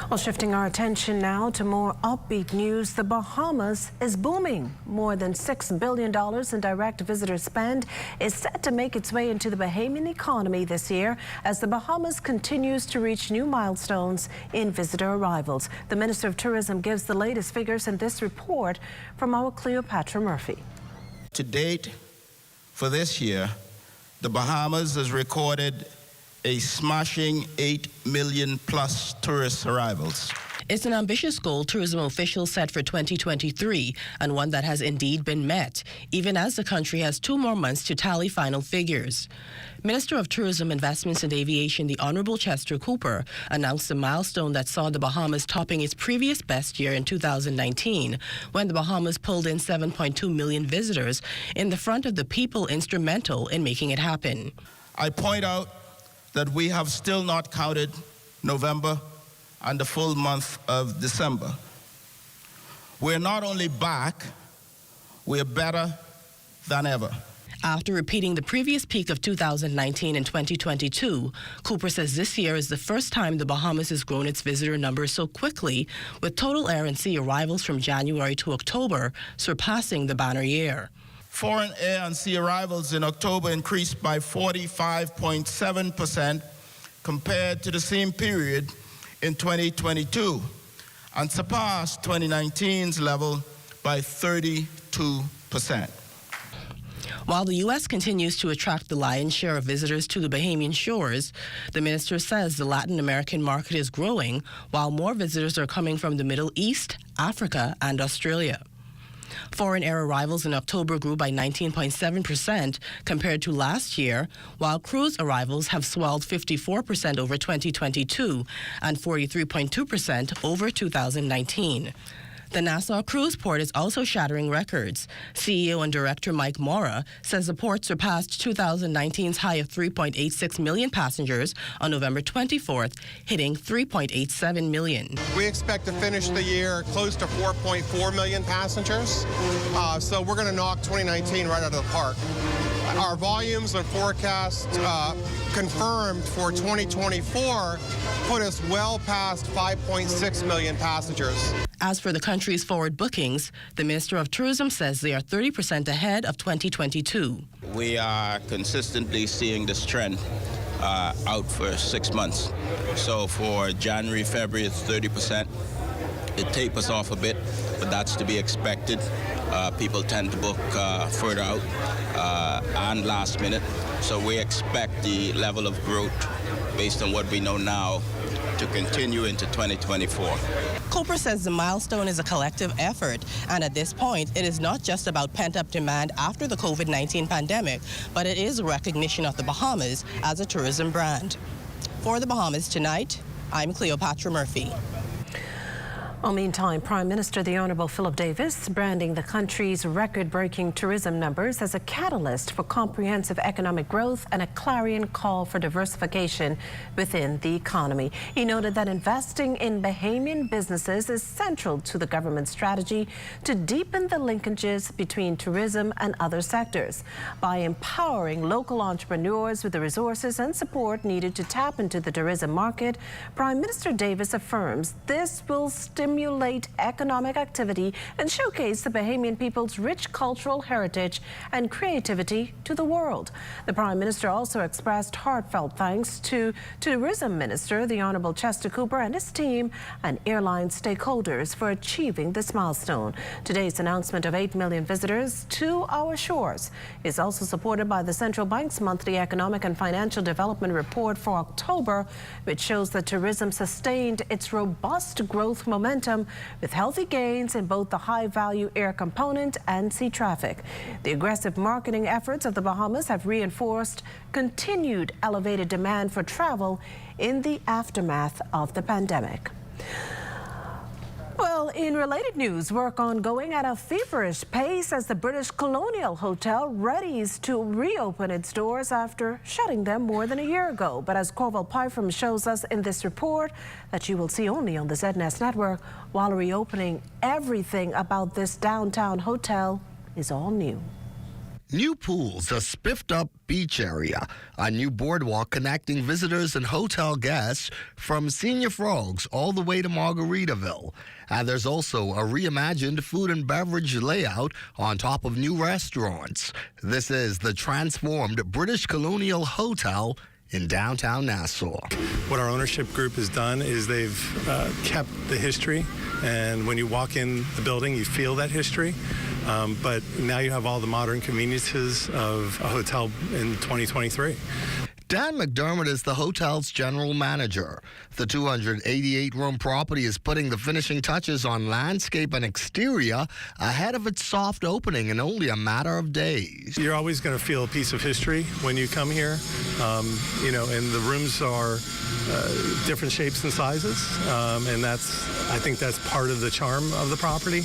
Well, shifting our attention now to more upbeat news, the Bahamas is booming. More than $6 billion in direct visitor spend is set to make its way into the Bahamian economy this year as the Bahamas continues to reach new milestones in visitor arrivals. The Minister of Tourism gives the latest figures in this report from our Cleopatra Murphy. To date, for this year, the Bahamas has recorded a smashing 8 million plus tourist arrivals. It's an ambitious goal tourism officials set for 2023 and one that has indeed been met, even as the country has 2 more months to tally final figures. Minister of Tourism, Investments and Aviation, the Honourable Chester Cooper, announced a milestone that saw the Bahamas topping its previous best year in 2019, when the Bahamas pulled in 7.2 million visitors in the front of the people instrumental in making it happen. I point out that we have still not counted November and the full month of December. We're not only back, we're better than ever. After repeating the previous peak of 2019 and 2022, Cooper says this year is the first time the Bahamas has grown its visitor numbers so quickly, with total air and sea arrivals from January to October surpassing the banner year. Foreign air and sea arrivals in October increased by 45.7% compared to the same period in 2022 and surpassed 2019's level by 32%. While the U.S. continues to attract the lion's share of visitors to the Bahamian shores, the minister says the Latin American market is growing, while more visitors are coming from the Middle East, Africa, and Australia. Foreign air arrivals in October grew by 19.7% compared to last year, while cruise arrivals have swelled 54% over 2022 and 43.2% over 2019. The Nassau Cruise Port is also shattering records. CEO and Director Mike Mora says the port surpassed 2019's high of 3.86 million passengers on November 24th, hitting 3.87 million. We expect to finish the year close to 4.4 million passengers. So we're going to knock 2019 right out of the park. Our volumes and forecasts confirmed for 2024 put us well past 5.6 million passengers. As for the country's forward bookings, the Minister of Tourism says they are 30% ahead of 2022. We are consistently seeing this trend out for 6 months. So for January, February, it's 30%. It tapers off a bit, but that's to be expected. People tend to book further out and last minute. So we expect the level of growth based on what we know now to continue into 2024. Cooper says the milestone is a collective effort, and at this point, it is not just about pent-up demand after the COVID-19 pandemic, but it is a recognition of the Bahamas as a tourism brand. For the Bahamas Tonight, I'm Cleopatra Murphy. Well, meantime, Prime Minister the Honourable Philip Davis branding the country's record-breaking tourism numbers as a catalyst for comprehensive economic growth and a clarion call for diversification within the economy. He noted that investing in Bahamian businesses is central to the government's strategy to deepen the linkages between tourism and other sectors. By empowering local entrepreneurs with the resources and support needed to tap into the tourism market, Prime Minister Davis affirms this will stimulate economic activity and showcase the Bahamian people's rich cultural heritage and creativity to the world. The Prime Minister also expressed heartfelt thanks to Tourism Minister, the Honourable Chester Cooper, and his team and airline stakeholders for achieving this milestone. Today's announcement of 8 million visitors to our shores is also supported by the Central Bank's monthly Economic and Financial Development Report for October, which shows that tourism sustained its robust growth momentum with healthy gains in both the high-value air component and sea traffic. The aggressive marketing efforts of the Bahamas have reinforced continued elevated demand for travel in the aftermath of the pandemic. Well, in related news, work ongoing at a feverish pace as the British Colonial Hotel readies to reopen its doors after shutting them more than a year ago. But as Corval Pyfrom shows us in this report that you will see only on the ZNS network, while reopening, everything about this downtown hotel is all new. New pools, a spiffed-up beach area, a new boardwalk connecting visitors and hotel guests from Senior Frogs all the way to Margaritaville. And there's also a reimagined food and beverage layout on top of new restaurants. This is the transformed British Colonial Hotel in downtown Nassau. What our ownership group has done is they've kept the history, and when you walk in the building, you feel that history. But now you have all the modern conveniences of a hotel in 2023. Dan McDermott is the hotel's general manager. The 288-room property is putting the finishing touches on landscape and exterior ahead of its soft opening in only a matter of days. You're always going to feel a piece of history when you come here, and the rooms are different shapes and sizes, and I think that's part of the charm of the property.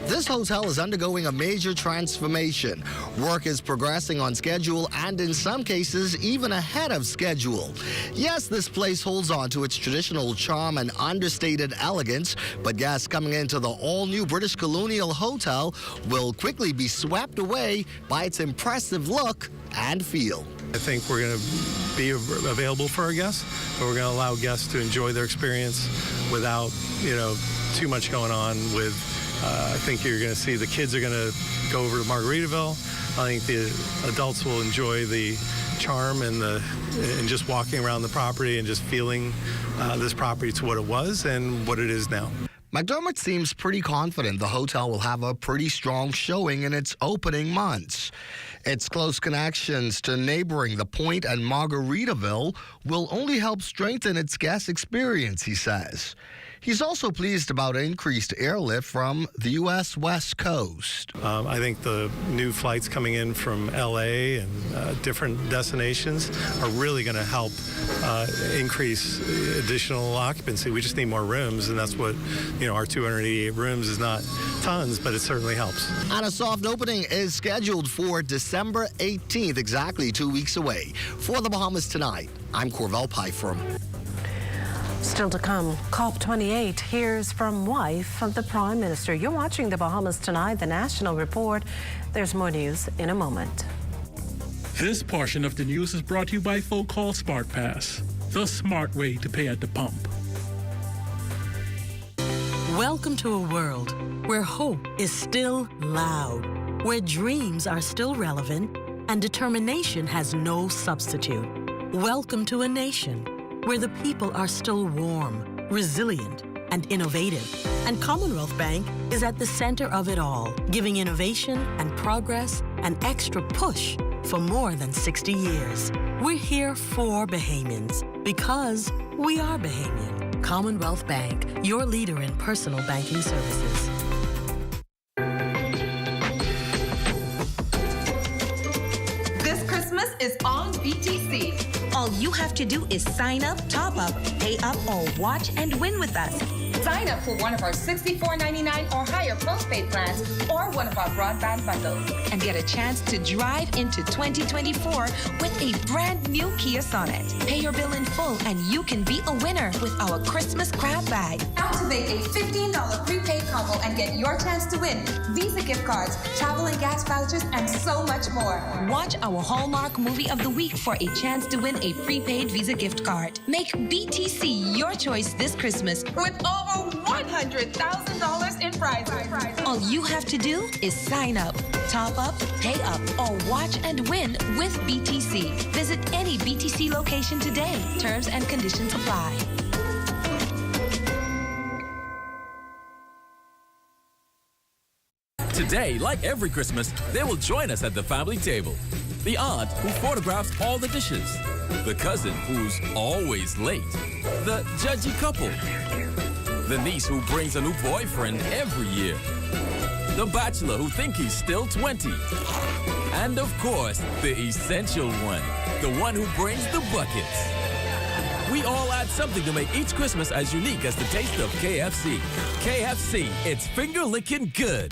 This hotel is undergoing a major transformation. Work is progressing on schedule and in some cases even ahead of schedule. Yes, this place holds on to its traditional charm and understated elegance, but guests coming into the all-new British Colonial Hotel will quickly be swept away by its impressive look and feel. I think we're going to be available for our guests, but we're going to allow guests to enjoy their experience without, too much going on with I think you're going to see the kids are going to go over to Margaritaville. I think the adults will enjoy the charm and just walking around the property and just feeling this property to what it was and what it is now. McDermott seems pretty confident the hotel will have a pretty strong showing in its opening months. Its close connections to neighboring The Point and Margaritaville will only help strengthen its guest experience, he says. He's also pleased about increased airlift from the U.S. West Coast. I think the new flights coming in from L.A. and different destinations are really going to help increase additional occupancy. We just need more rooms, and that's what, our 288 rooms is not tons, but it certainly helps. And a soft opening is scheduled for December 18th, exactly 2 weeks away. For the Bahamas Tonight, I'm Corval Pyfrom. Still to come, COP28 hears from wife of the Prime Minister. You're watching the Bahamas Tonight, the National Report. There's more news in a moment. This portion of the news is brought to you by Folk Call Smart Pass, the smart way to pay at the pump. Welcome to a world where hope is still loud, where dreams are still relevant, and determination has no substitute. Welcome to a nation where the people are still warm, resilient, and innovative. And Commonwealth Bank is at the center of it all, giving innovation and progress an extra push for more than 60 years. We're here for Bahamians because we are Bahamian. Commonwealth Bank, your leader in personal banking services. This Christmas is on BTC. All you have to do is sign up, top up, pay up, or watch and win with us. Sign up for one of our $64.99 or higher postpaid plans or one of our broadband bundles and get a chance to drive into 2024 with a brand new Kia Sonet. Pay your bill in full and you can be a winner with our Christmas grab bag. Activate a $15 prepaid combo and get your chance to win Visa gift cards, travel and gas vouchers, and so much more. Watch our Hallmark movie of the week for a chance to win a prepaid Visa gift card. Make BTC your choice this Christmas with over $100,000 in prizes. All you have to do is sign up, top up, pay up, or watch and win with BTC. Visit any BTC location today. Terms and conditions apply. Today, like every Christmas, they will join us at the family table. The aunt who photographs all the dishes. The cousin who's always late. The judgy couple. The niece who brings a new boyfriend every year. The bachelor who thinks he's still 20. And of course, the essential one. The one who brings the buckets. We all add something to make each Christmas as unique as the taste of KFC. KFC, it's finger-licking good.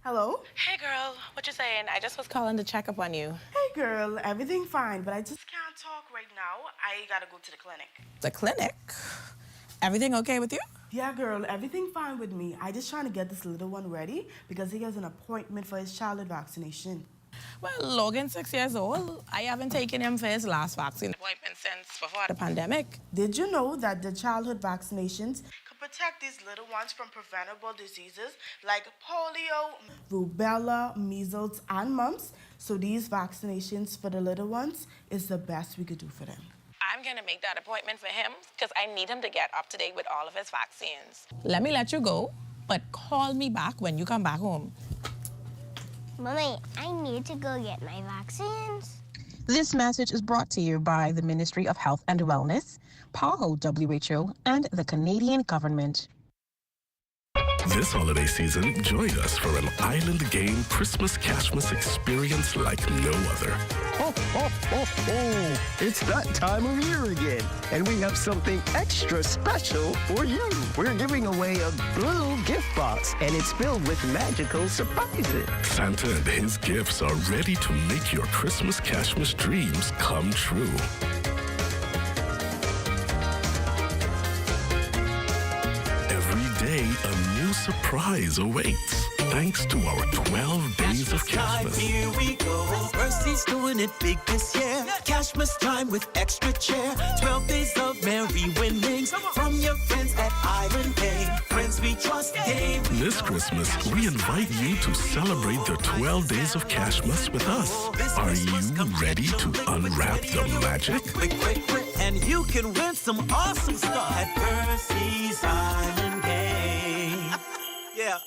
Hello? Hey, girl. What you saying? I just was calling to check up on you. Hey, girl. Everything fine, but I just can't talk right now. I gotta go to the clinic. The clinic? Everything okay with you? Yeah, girl. Everything fine with me. I just trying to get this little one ready because he has an appointment for his childhood vaccination. Well, Logan's 6 years old. I haven't taken him for his last vaccine appointment since before the pandemic. Did you know that the childhood vaccinations can protect these little ones from preventable diseases like polio, rubella, measles, and mumps? So these vaccinations for the little ones is the best we could do for them. I'm gonna make that appointment for him because I need him to get up to date with all of his vaccines. Let me let you go, but call me back when you come back home. Mommy, I need to go get my vaccines. This message is brought to you by the Ministry of Health and Wellness, PAHO WHO, and the Canadian government. This holiday season, join us for an island game Christmas Cashmas experience like no other. Ho, ho, ho, ho. It's that time of year again, and we have something extra special for you. We're giving away a blue gift box, and it's filled with magical surprises. Santa and his gifts are ready to make your Christmas Cashmas dreams come true. Every day, a new surprise awaits. Thanks to our 12 days of Cashmas. Here we go. Mercy's doing it big this year. Cashmas time with extra cheer. 12 days of merry winnings from your friends at Island Bay. Friends we trust, hey. This Christmas, we invite you to celebrate the 12 days of Cashmas with us. Are you ready to unwrap the magic? Quick, and you can win some awesome stuff at Mercy's Island Bay. Yeah.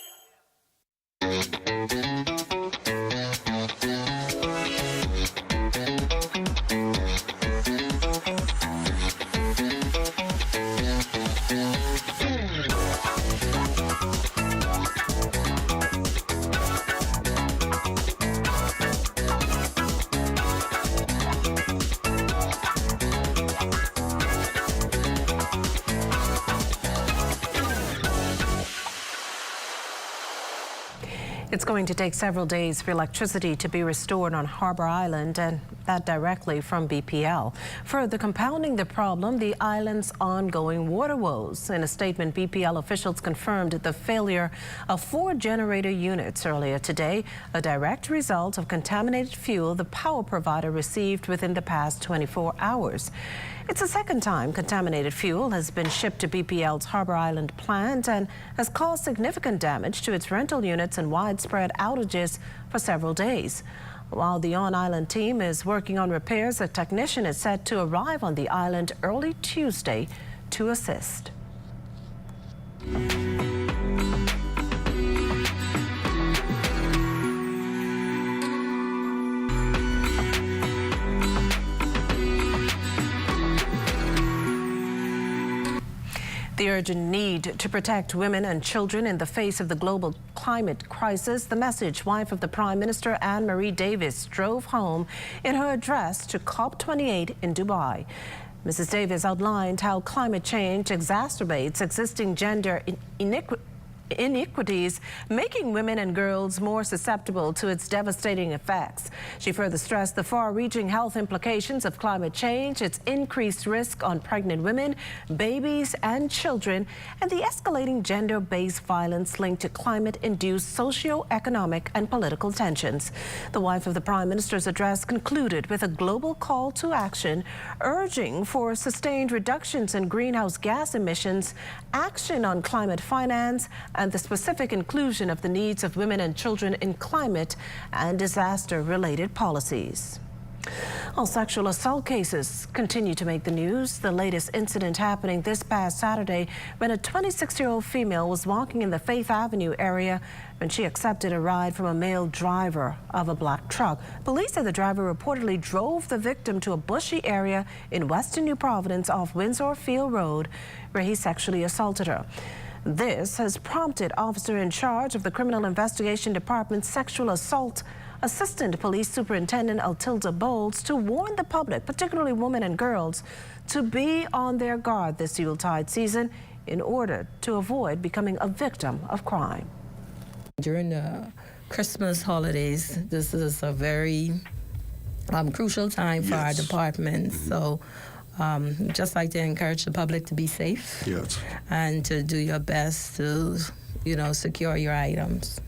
It's going to take several days for electricity to be restored on Harbor Island, and that directly from BPL. Further compounding the problem, the island's ongoing water woes. In a statement, BPL officials confirmed the failure of 4 generator units earlier today, a direct result of contaminated fuel the power provider received within the past 24 hours. It's the second time contaminated fuel has been shipped to BPL's Harbor Island plant and has caused significant damage to its rental units and widespread outages for several days. While the on-island team is working on repairs, a technician is set to arrive on the island early Tuesday to assist. The urgent need to protect women and children in the face of the global climate crisis, the message wife of the Prime Minister, Anne-Marie Davis, drove home in her address to COP28 in Dubai. Mrs. Davis outlined how climate change exacerbates existing gender inequities, making women and girls more susceptible to its devastating effects. She further stressed the far-reaching health implications of climate change, its increased risk on pregnant women, babies and children, and the escalating gender-based violence linked to climate-induced socio-economic and political tensions. The wife of the Prime Minister's address concluded with a global call to action, urging for sustained reductions in greenhouse gas emissions, action on climate finance, and the specific inclusion of the needs of women and children in climate and disaster-related policies. All sexual assault cases continue to make the news. The latest incident happening this past Saturday when a 26-year-old female was walking in the Faith Avenue area when she accepted a ride from a male driver of a black truck. Police say the driver reportedly drove the victim to a bushy area in western New Providence off Windsor Field Road, where he sexually assaulted her. This has prompted officer in charge of the Criminal Investigation Department's Sexual Assault Assistant Police Superintendent Altilda Bowles to warn the public, particularly women and girls, to be on their guard this Yuletide season in order to avoid becoming a victim of crime. During the Christmas holidays, this is a very crucial time for our department. So just like to encourage the public to be safe and to do your best to, secure your items.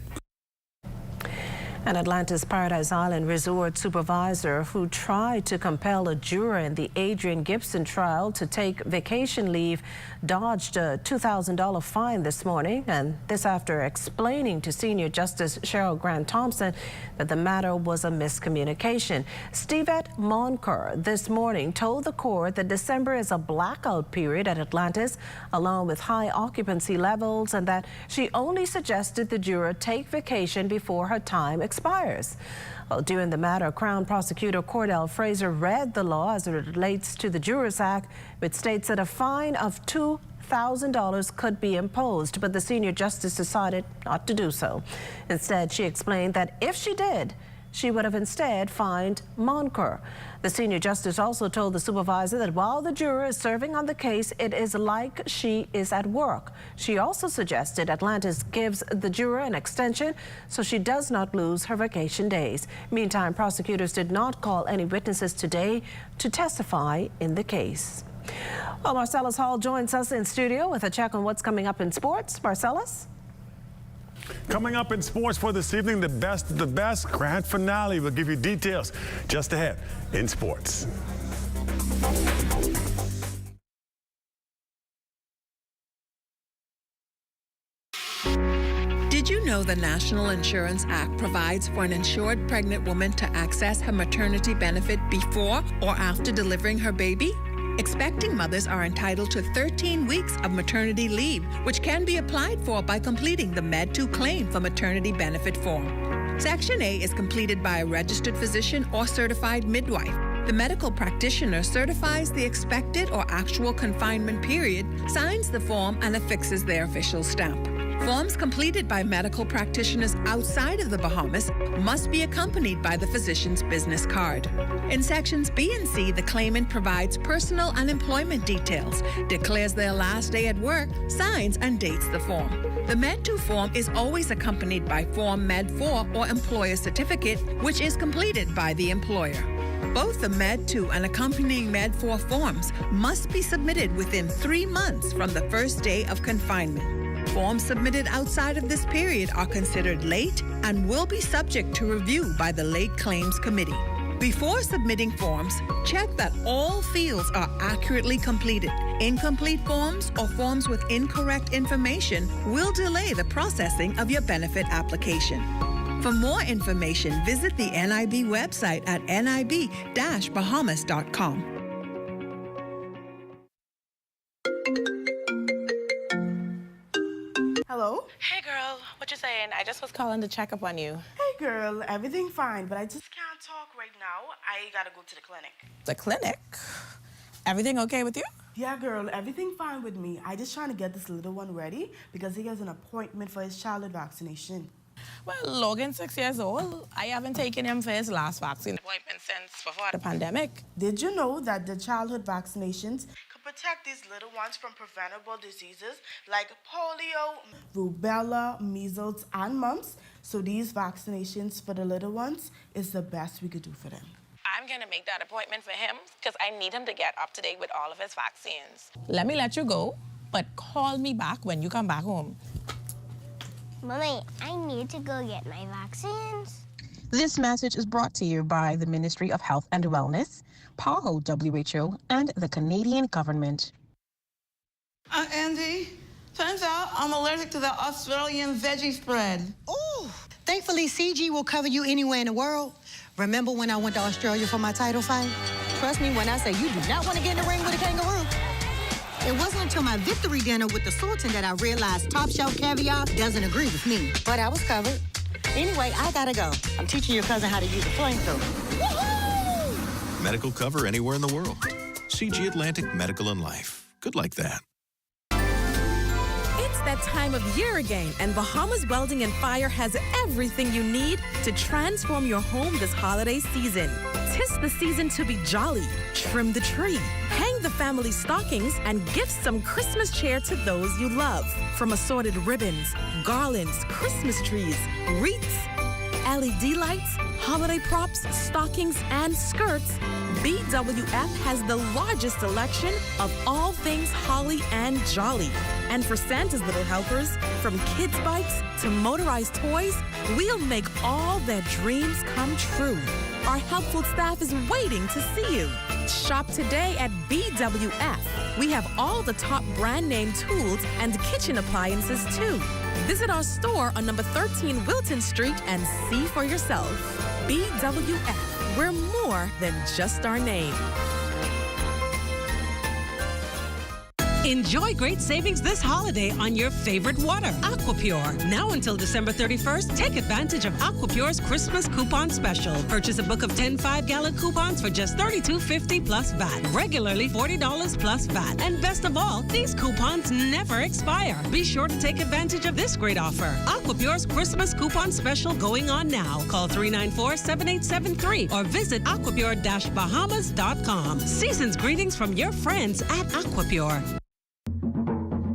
An Atlanta's Paradise Island resort supervisor who tried to compel a juror in the Adrian Gibson trial to take vacation leave dodged a $2,000 fine this morning, and this after explaining to Senior Justice Cheryl Grant Thompson that the matter was a miscommunication. Stevette Monker this morning told the court that December is a blackout period at Atlantis, along with high occupancy levels, and that she only suggested the juror take vacation before her time expires. Well, during the matter, Crown Prosecutor Cordell Fraser read the law as it relates to the Jurors Act, which states that a fine of $2,000 could be imposed, but the senior justice decided not to do so. Instead, she explained that if she did, she would have instead fined Monker. The senior justice also told the supervisor that while the juror is serving on the case, it is like she is at work. She also suggested Atlantis gives the juror an extension so she does not lose her vacation days. Meantime, prosecutors did not call any witnesses today to testify in the case. Well, Marcellus Hall joins us in studio with a check on what's coming up in sports. Marcellus? Coming up in sports for this evening, the best of the best grand finale. We'll give you details just ahead in sports. Did you know the National Insurance Act provides for an insured pregnant woman to access her maternity benefit before or after delivering her baby? Expecting mothers are entitled to 13 weeks of maternity leave, which can be applied for by completing the Med2 claim for maternity benefit form. Section A is completed by a registered physician or certified midwife. The medical practitioner certifies the expected or actual confinement period, signs the form, and affixes their official stamp. Forms completed by medical practitioners outside of the Bahamas must be accompanied by the physician's business card. In sections B and C, the claimant provides personal and employment details, declares their last day at work, signs and dates the form. The Med-2 form is always accompanied by Form Med-4 or Employer Certificate, which is completed by the employer. Both the Med-2 and accompanying Med-4 forms must be submitted within 3 months from the first day of confinement. Forms submitted outside of this period are considered late and will be subject to review by the Late Claims Committee. Before submitting forms, check that all fields are accurately completed. Incomplete forms or forms with incorrect information will delay the processing of your benefit application. For more information, visit the NIB website at nib-bahamas.com. Hello? Hey, girl. What you saying? I just was calling to check up on you. Hey, girl. Everything fine, but I just can't talk right now. I gotta go to the clinic. The clinic? Everything okay with you? Yeah, girl. Everything fine with me. I just trying to get this little one ready because he has an appointment for his childhood vaccination. Well, Logan's 6 years old. I haven't taken him for his last vaccine appointment since before the pandemic. Did you know that the childhood vaccinations could protect these little ones from preventable diseases like polio, rubella, measles, and mumps? So these vaccinations for the little ones is the best we could do for them. I'm gonna make that appointment for him because I need him to get up to date with all of his vaccines. Let me let you go, but call me back when you come back home. Mommy, I need to go get my vaccines. This message is brought to you by the Ministry of Health and Wellness, PAHO WHO, and the Canadian government. Andy, turns out I'm allergic to the Australian veggie spread. Ooh, thankfully CG will cover you anywhere in the world. Remember when I went to Australia for my title fight? Trust me when I say you do not want to get in the ring with a kangaroo. It wasn't until my victory dinner with the Sultan that I realized top shelf caviar doesn't agree with me. But I was covered. Anyway, I gotta go. I'm teaching your cousin how to use a flamethrower. Medical cover anywhere in the world. CG Atlantic Medical and Life. Good like that. It's that time of year again, and Bahamas Welding and Fire has everything you need to transform your home this holiday season. 'Tis the season to be jolly. Trim the tree, hang the family stockings, and gift some Christmas cheer to those you love. From assorted ribbons, garlands, Christmas trees, wreaths, LED lights, holiday props, stockings, and skirts, BWF has the largest selection of all things holly and jolly. And for Santa's little helpers, from kids' bikes to motorized toys, we'll make all their dreams come true. Our helpful staff is waiting to see you. Shop today at BWF. We have all the top brand name tools and kitchen appliances too. Visit our store on number 13 Wilton Street and see for yourself. BWF, we're more than just our name. Enjoy great savings this holiday on your favorite water, Aquapure. Now until December 31st, take advantage of Aquapure's Christmas coupon special. Purchase a book of 10 5-gallon coupons for just $32.50 plus VAT. Regularly $40 plus VAT. And best of all, these coupons never expire. Be sure to take advantage of this great offer. Aquapure's Christmas coupon special going on now. Call 394-7873 or visit aquapure-bahamas.com. Season's greetings from your friends at Aquapure.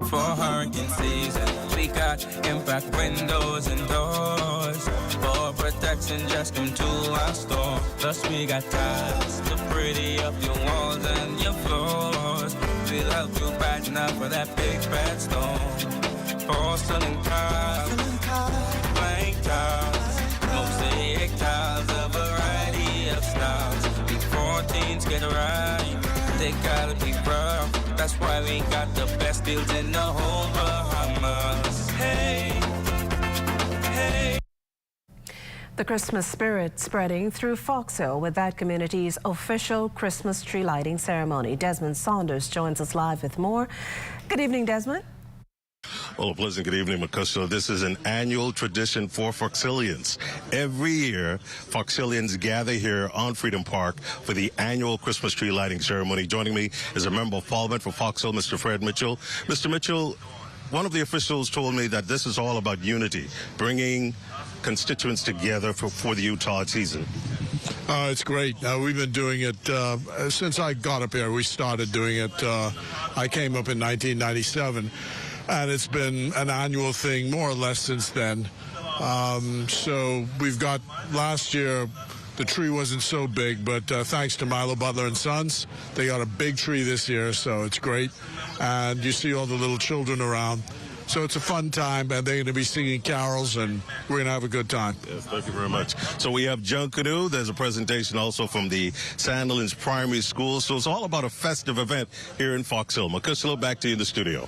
For hurricane season, we got impact windows and doors. For protection, just come to our store. Plus we got tiles to pretty up your walls and your floors. We'll help you brighten up for that big bad storm. Porcelain tiles, blank tiles, mosaic tiles, a variety of styles. Before things get right, they gotta be rough. That's why we got the best deals in the whole Bahamas. Hey, hey. The Christmas spirit spreading through Fox Hill with that community's official Christmas tree lighting ceremony. Desmond Saunders joins us live with more. Good evening, Desmond. Well, a pleasant good evening, Makuso. This is an annual tradition for Foxhillians. Every year, Foxhillians gather here on Freedom Park for the annual Christmas tree lighting ceremony. Joining me is a member of Parliament for Fox Hill, Mr. Fred Mitchell. Mr. Mitchell, one of the officials told me that this is all about unity, bringing constituents together for the Utah season. It's great. We've been doing it since I got up here. We started doing it. I came up in 1997, and it's been an annual thing more or less since then. So we've got last year. The tree wasn't so big, but thanks to Milo Butler and Sons, they got a big tree this year, so it's great. And you see all the little children around. So it's a fun time, and they're going to be singing carols, and we're going to have a good time. Yes, thank you very much. So we have Junkanoo. There's a presentation also from the Sandilands Primary School. So it's all about a festive event here in Fox Hill. Makushalo, back to you in the studio.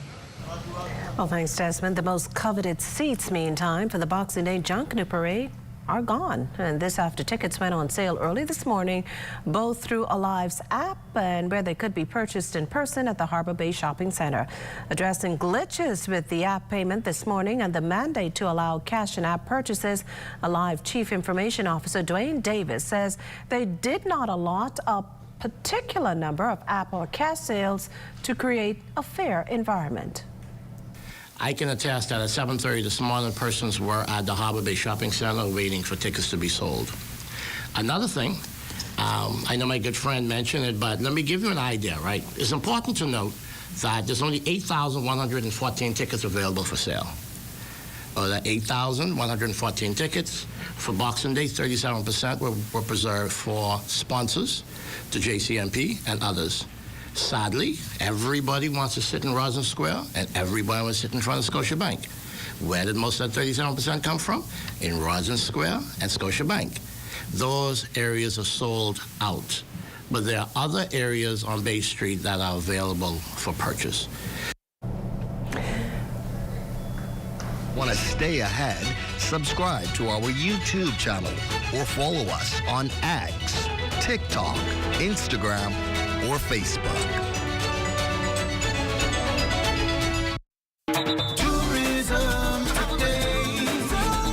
Well, thanks, Desmond. The most coveted seats, meantime, for the Boxing Day Junkanoo Parade are gone. And this after tickets went on sale early this morning, both through Alive's app and where they could be purchased in person at the Harbor Bay Shopping Center. Addressing glitches with the app payment this morning and the mandate to allow cash and app purchases, Alive Chief Information Officer Dwayne Davis says they did not allot a particular number of app or cash sales to create a fair environment. I can attest that at 7:30 this morning, persons were at the Harbor Bay Shopping Center waiting for tickets to be sold. Another thing, I know my good friend mentioned it, but let me give you an idea, right? It's important to note that there's only 8,114 tickets available for sale. Of the 8,114 tickets for Boxing Day, 37% were preserved for sponsors, the JCMP and others. Sadly, everybody wants to sit in Roslyn Square, and everybody wants to sit in front of Scotiabank. Where did most of that 37% come from? In Roslyn Square and Scotiabank. Those areas are sold out, but there are other areas on Bay Street that are available for purchase. Want to stay ahead? Subscribe to our YouTube channel or follow us on X, TikTok, Instagram, or Facebook. Tourism today,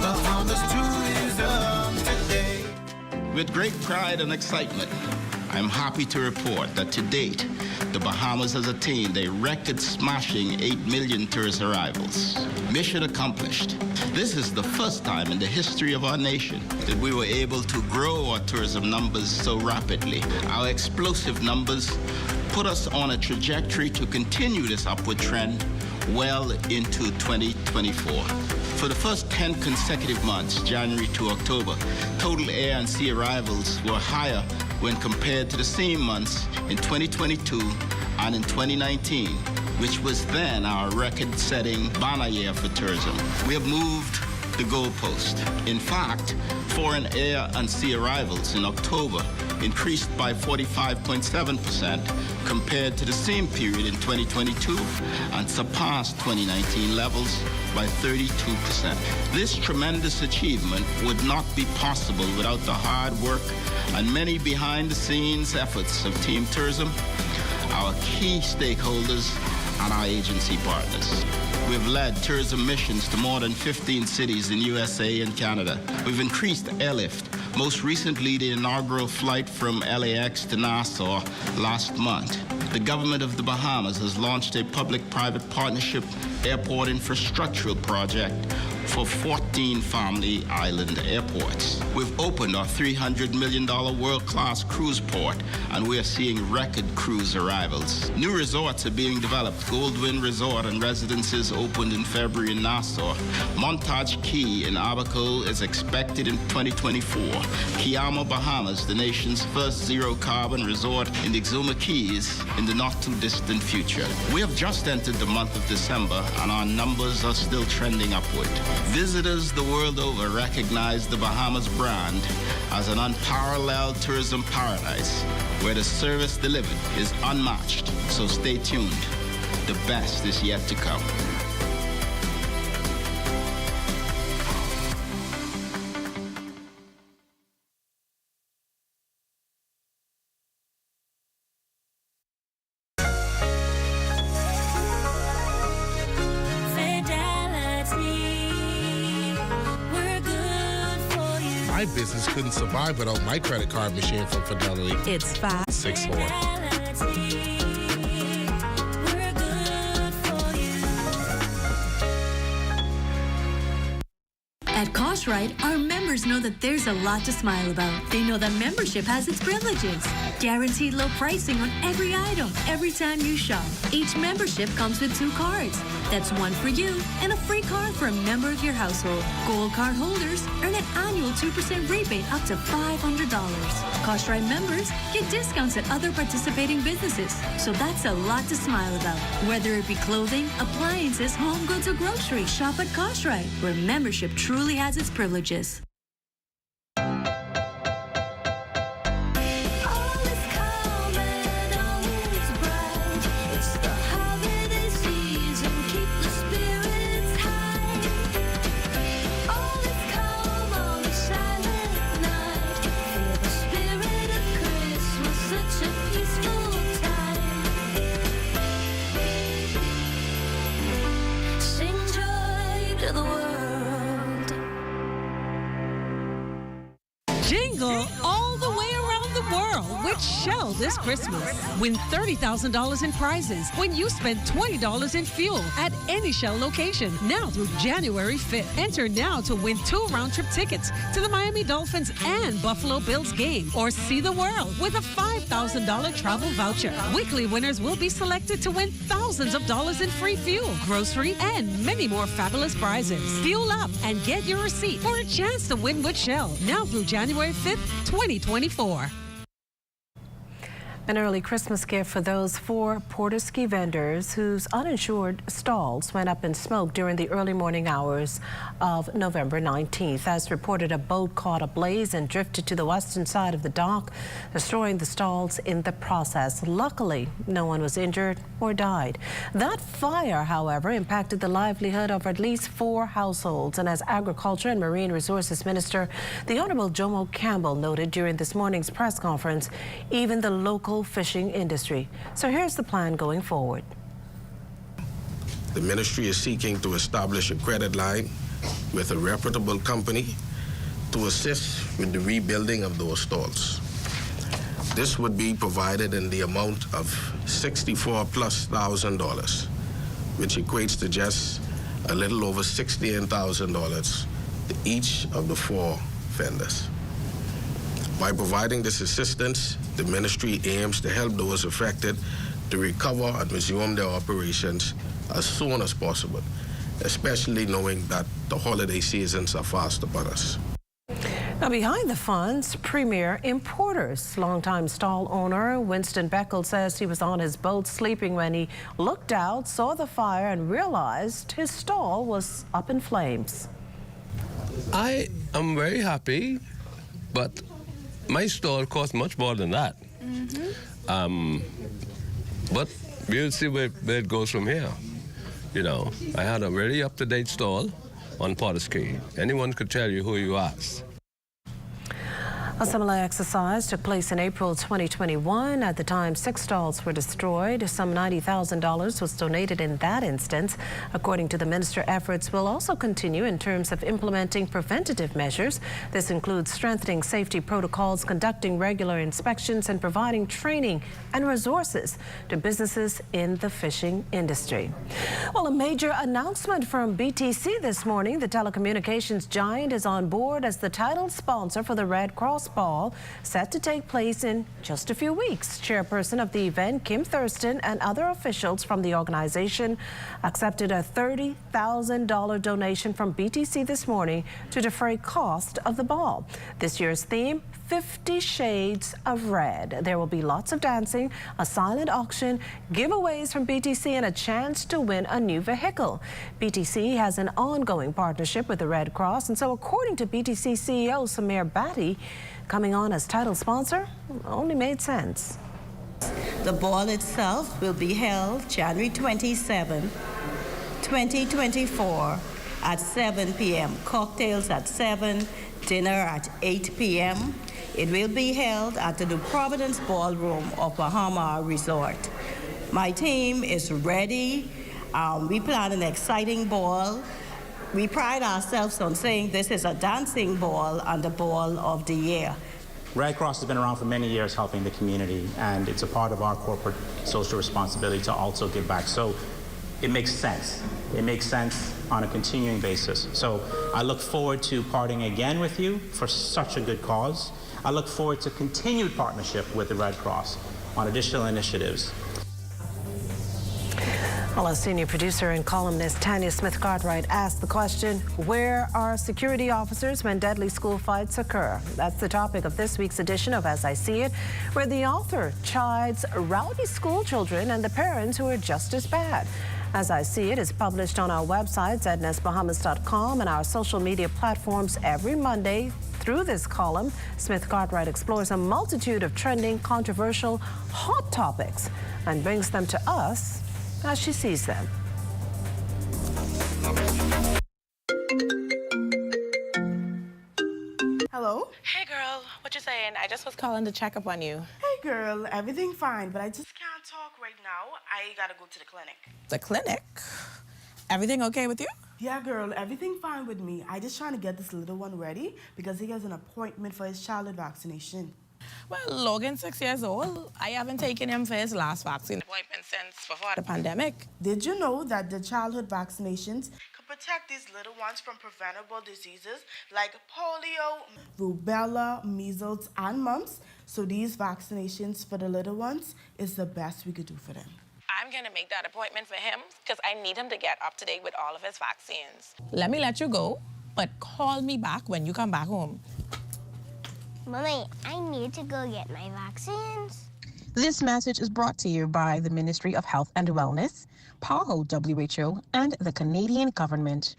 Bahamas tourism today. With great pride and excitement, I'm happy to report that to date, the Bahamas has attained a record-smashing 8 million tourist arrivals. Mission accomplished. This is the first time in the history of our nation that we were able to grow our tourism numbers so rapidly. Our explosive numbers put us on a trajectory to continue this upward trend well into 2024. For the first 10 consecutive months, January to October, total air and sea arrivals were higher when compared to the same months in 2022 and in 2019, which was then our record-setting banner year for tourism. We have moved the goalpost. In fact, foreign air and sea arrivals in October increased by 45.7% compared to the same period in 2022 and surpassed 2019 levels by 32%. This tremendous achievement would not be possible without the hard work and many behind-the-scenes efforts of Team Tourism, our key stakeholders, and our agency partners. We've led tourism missions to more than 15 cities in USA and Canada. We've increased airlift, most recently the inaugural flight from LAX to Nassau last month. The government of the Bahamas has launched a public-private partnership airport infrastructural project for 14 family island airports. We've opened our $300 million world-class cruise port, and we are seeing record cruise arrivals. New resorts are being developed. Goldwyn Resort and Residences opened in February in Nassau. Montage Key in Abaco is expected in 2024. Kiama, Bahamas, the nation's first zero-carbon resort in the Exuma Keys in the not-too-distant future. We have just entered the month of December, and our numbers are still trending upward. Visitors the world over recognize the Bahamas brand as an unparalleled tourism paradise where the service delivered is unmatched. So stay tuned. The best is yet to come. My business couldn't survive without my credit card machine from Fidelity. It's 564. At Cartwright, our members members know that there's a lot to smile about. They know that membership has its privileges. Guaranteed low pricing on every item, every time you shop. Each membership comes with 2 cards. That's one for you and a free card for a member of your household. Gold card holders earn an annual 2% rebate up to $500. KoshRite members get discounts at other participating businesses. So that's a lot to smile about. Whether it be clothing, appliances, home goods, or groceries, shop at KoshRite, where membership truly has its privileges. Jingle all the way around the world with Shell this Christmas. Win $30,000 in prizes when you spend $20 in fuel at any Shell location now through January 5th. Enter now to win 2 round-trip tickets to the Miami Dolphins and Buffalo Bills game, or see the world with a $5,000 travel voucher. Weekly winners will be selected to win thousands of dollars in free fuel, grocery, and many more fabulous prizes. Fuel up and get your receipt for a chance to win with Shell now through January 5th, 2024. An early Christmas gift for those 4 Port-O-Ski vendors whose uninsured stalls went up in smoke during the early morning hours of November 19th. As reported, a boat caught ablaze and drifted to the western side of the dock, destroying the stalls in the process. Luckily, no one was injured or died. That fire, however, impacted the livelihood of at least 4 households. And as Agriculture and Marine Resources Minister, the Honorable Jomo Campbell noted during this morning's press conference, even the local fishing industry. So here's the plan going forward. The ministry is seeking to establish a credit line with a reputable company to assist with the rebuilding of those stalls. This would be provided in the amount of $64,000+, which equates to just a little over $16,000 to each of the 4 vendors. By providing this assistance, the ministry aims to help those affected to recover and resume their operations as soon as possible, especially knowing that the holiday seasons are fast upon us. Now, behind the funds, Premier Importers. Longtime stall owner Winston Beckel says he was on his boat sleeping when he looked out, saw the fire, and realized his stall was up in flames. I am very happy, but my stall cost much more than that. But we'll see where it goes from here. You know, I had a very up-to-date stall on Port-O-Ski. Anyone could tell you who you ask. A similar exercise took place in April 2021. At the time, 6 stalls were destroyed. Some $90,000 was donated in that instance. According to the minister, efforts will also continue in terms of implementing preventative measures. This includes strengthening safety protocols, conducting regular inspections, and providing training and resources to businesses in the fishing industry. Well, a major announcement from BTC this morning. The telecommunications giant is on board as the title sponsor for the Red Cross Ball, set to take place in just a few weeks. Chairperson of the event, Kim Thurston, and other officials from the organization accepted a $30,000 donation from BTC this morning to defray cost of the ball. This year's theme, 50 Shades of Red. There will be lots of dancing, a silent auction, giveaways from BTC, and a chance to win a new vehicle. BTC has an ongoing partnership with the Red Cross, and so according to BTC CEO Samir Bhatti, coming on as title sponsor only made sense. The ball itself will be held January 27, 2024 at 7 p.m. Cocktails at 7, dinner at 8 p.m. It will be held at the New Providence Ballroom of Bahama Resort. My team is ready. We plan an exciting ball. We pride ourselves on saying this is a dancing ball and the ball of the year. Red Cross has been around for many years helping the community, and it's a part of our corporate social responsibility to also give back. So it makes sense. It makes sense on a continuing basis. So I look forward to partying again with you for such a good cause. I look forward to continued partnership with the Red Cross on additional initiatives. Well, as senior producer and columnist Tanya Smith Cartwright asked the question, where are security officers when deadly school fights occur? That's the topic of this week's edition of As I See It, where the author chides rowdy school children and the parents who are just as bad. As I See It is published on our website, ZNSBahamas.com, and our social media platforms every Monday. Through this column, Smith Cartwright explores a multitude of trending, controversial, hot topics and brings them to us as she sees them. Hello? Hey girl, what you saying? I just was calling to check up on you. Hey girl, everything fine, but I just can't talk right now. I gotta go to the clinic. The clinic? Everything okay with you? Yeah, girl, everything fine with me. I just trying to get this little one ready because he has an appointment for his childhood vaccination. Well, Logan's 6 years old. I haven't taken him for his last vaccine appointment since before the pandemic. Did you know that the childhood vaccinations can protect these little ones from preventable diseases like polio, rubella, measles, and mumps? So these vaccinations for the little ones is the best we could do for them. I'm gonna make that appointment for him because I need him to get up to date with all of his vaccines. Let me let you go, but call me back when you come back home. Mommy, I need to go get my vaccines. This message is brought to you by the Ministry of Health and Wellness, PAHO WHO, and the Canadian government.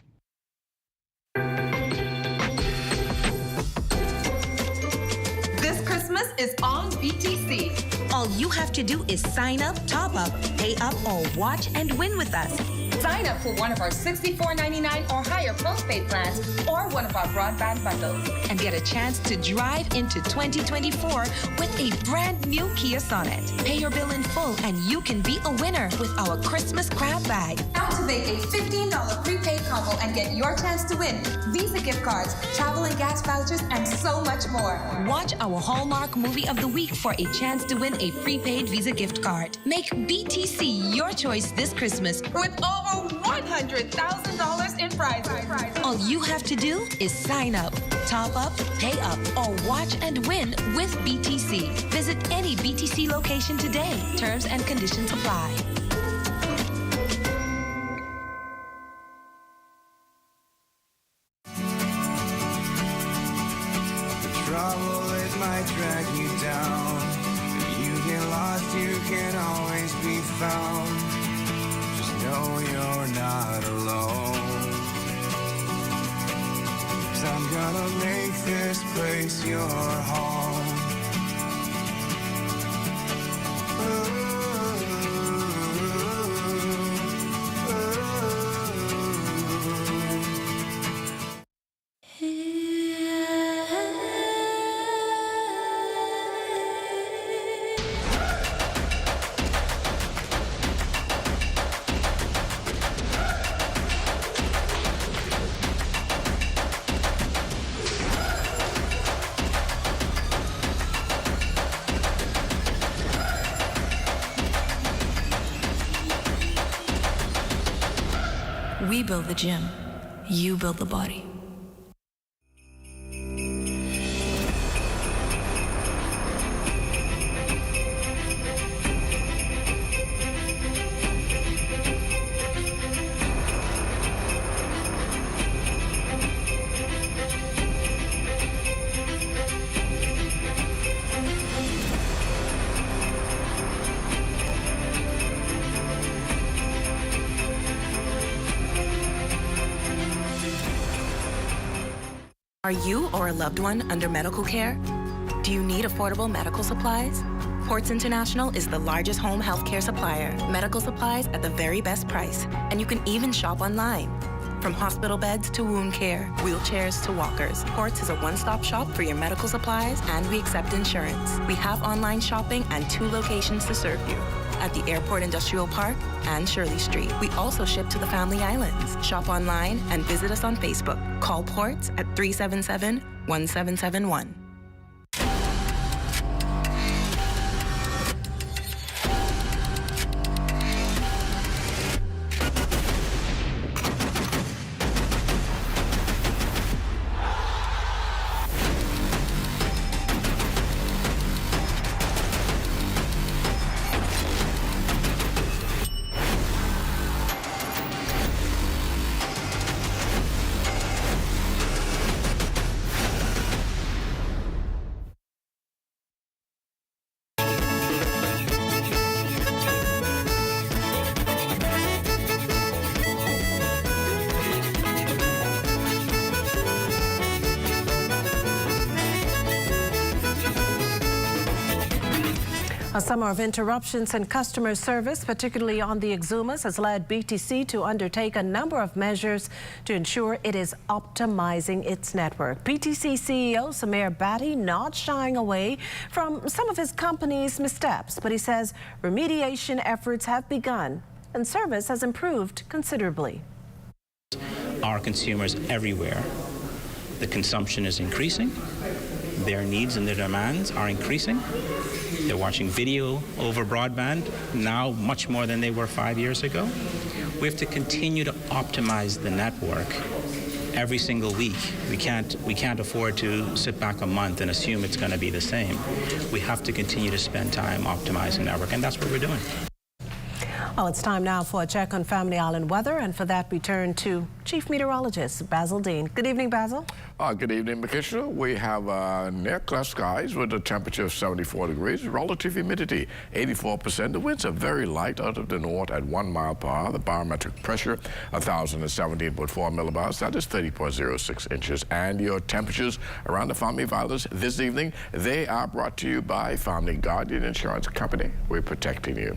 This Christmas is on BTC. All you have to do is sign up, top up, pay up, or watch and win with us. Sign up for one of our $64.99 or higher postpaid plans or one of our broadband bundles and get a chance to drive into 2024 with a brand new Kia Sonet. Pay your bill in full and you can be a winner with our Christmas grab bag. Activate a $15 prepaid combo and get your chance to win Visa gift cards, travel and gas vouchers, and so much more. Watch our Hallmark movie of the week for a chance to win a prepaid Visa gift card. Make BTC your choice this Christmas with over $100,000 in prizes. All you have to do is sign up, top up, pay up, or watch and win with BTC. Visit any BTC location today. Terms and conditions apply. Trouble, it might drag you down. If you get lost, you can always be found. Just know you're not alone. 'Cause I'm gonna make this place your home. We build the gym. You build the body. Are you or a loved one under medical care? Do you need affordable medical supplies? Ports International is the largest home healthcare supplier. Medical supplies at the very best price. And you can even shop online. From hospital beds to wound care, wheelchairs to walkers, Ports is a one-stop shop for your medical supplies, and we accept insurance. We have online shopping and 2 locations to serve you. At the Airport Industrial Park and Shirley Street. We also ship to the Family Islands. Shop online and visit us on Facebook. Call Ports at 377-1771. A summer of interruptions in customer service, particularly on the Exumas, has led BTC to undertake a number of measures to ensure it is optimizing its network. BTC CEO Samir Bhatti not shying away from some of his company's missteps, but he says remediation efforts have begun and service has improved considerably. Our consumers everywhere, the consumption is increasing, their needs and their demands are increasing. They're watching video over broadband now much more than they were 5 years ago. We have to continue to optimize the network every single week. We can't afford to sit back a month and assume it's going to be the same. We have to continue to spend time optimizing the network, and that's what we're doing. Well, it's time now for a check on Family Island weather, and for that we turn to Chief Meteorologist Basil Dean. Good evening, Basil. Good evening, Makisha. We have near clear skies with a temperature of 74 degrees, relative humidity 84%. The winds are very light out of the north at 1 mile per hour. The barometric pressure 1,017.4 millibars. That is 30.06 inches. And your temperatures around the Family Islands this evening, they are brought to you by Family Guardian Insurance Company. We're protecting you.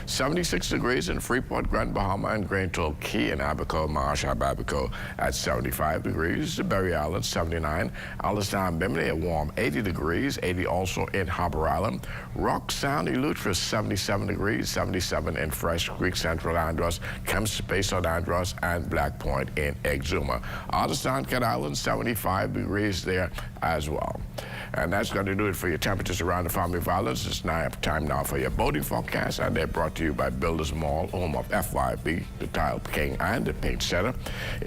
76 degrees in Freeport, Grand Bahama, and Granville Key, and Abaco, Marsh, Abaco at 75 degrees. Berry Island, 79. Alistown, Bimini, a warm 80 degrees. 80 also in Harbor Island. Rock Sound, Eleuthera, 77 degrees. 77 in Fresh Creek, Central Andros, Kemps Bay, South Andros, and Black Point in Exuma. Alistown, Cat Island, 75 degrees there as well. And that's going to do it for your temperatures around the Family Islands. It's time now for your boating forecast, and they're brought to you by Builders Mall, home of FYB, the Tile King, and the Paint Center.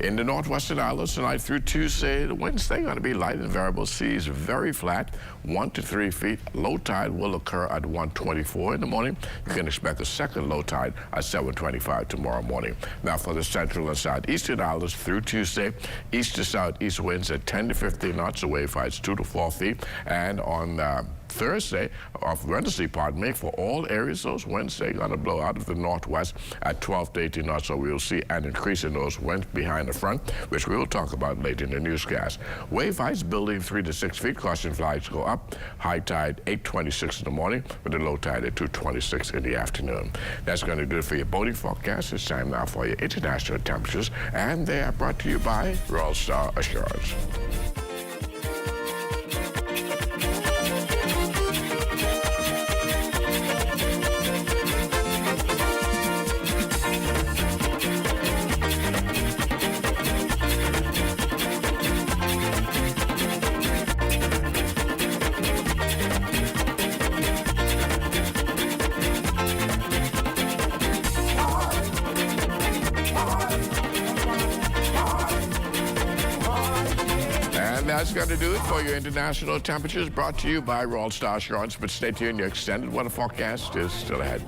In the Northwestern Islands tonight through Tuesday, Wednesday, going to be light and variable seas, very flat, 1 to 3 feet. Low tide will occur at 1:24 in the morning. You can expect a second low tide at 7:25 tomorrow morning. Now for the Central and Southeastern Islands through Tuesday, east to southeast winds at 10 to 15 knots, the wave heights 2 to 4 feet. And on Wednesday, for all areas, those Wednesday going to blow out of the northwest at 12 to 18 knots, so we'll see an increase in those winds behind the front, which we will talk about later in the newscast. Wave heights building 3 to 6 feet, caution flags go up, high tide 8:26 in the morning, with a low tide at 2:26 in the afternoon. That's going to do it for your boating forecast. It's time now for your international temperatures, and they are brought to you by Royal Star Assurance. That's going to do it for your international temperatures, brought to you by Royal Star Assurance. But stay tuned, your extended weather forecast is still ahead.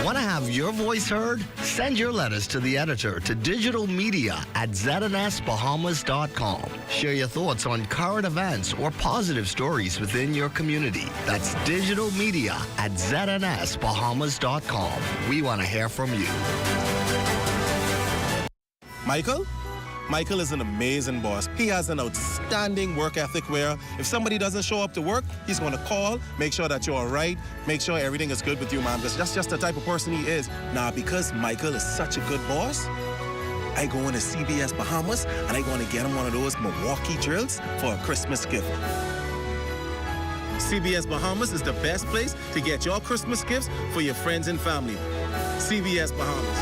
Want to have your voice heard? Send your letters to the editor to digitalmedia@znsbahamas.com. Share your thoughts on current events or positive stories within your community. That's digitalmedia@znsbahamas.com. We want to hear from you. Michael is an amazing boss. He has an outstanding work ethic where if somebody doesn't show up to work, he's going to call, make sure that you're all right, make sure everything is good with you, man, because that's just the type of person he is. Now, because Michael is such a good boss, I go into CBS Bahamas and I going to get him one of those Milwaukee drills for a Christmas gift. CBS Bahamas is the best place to get your Christmas gifts for your friends and family. CBS Bahamas.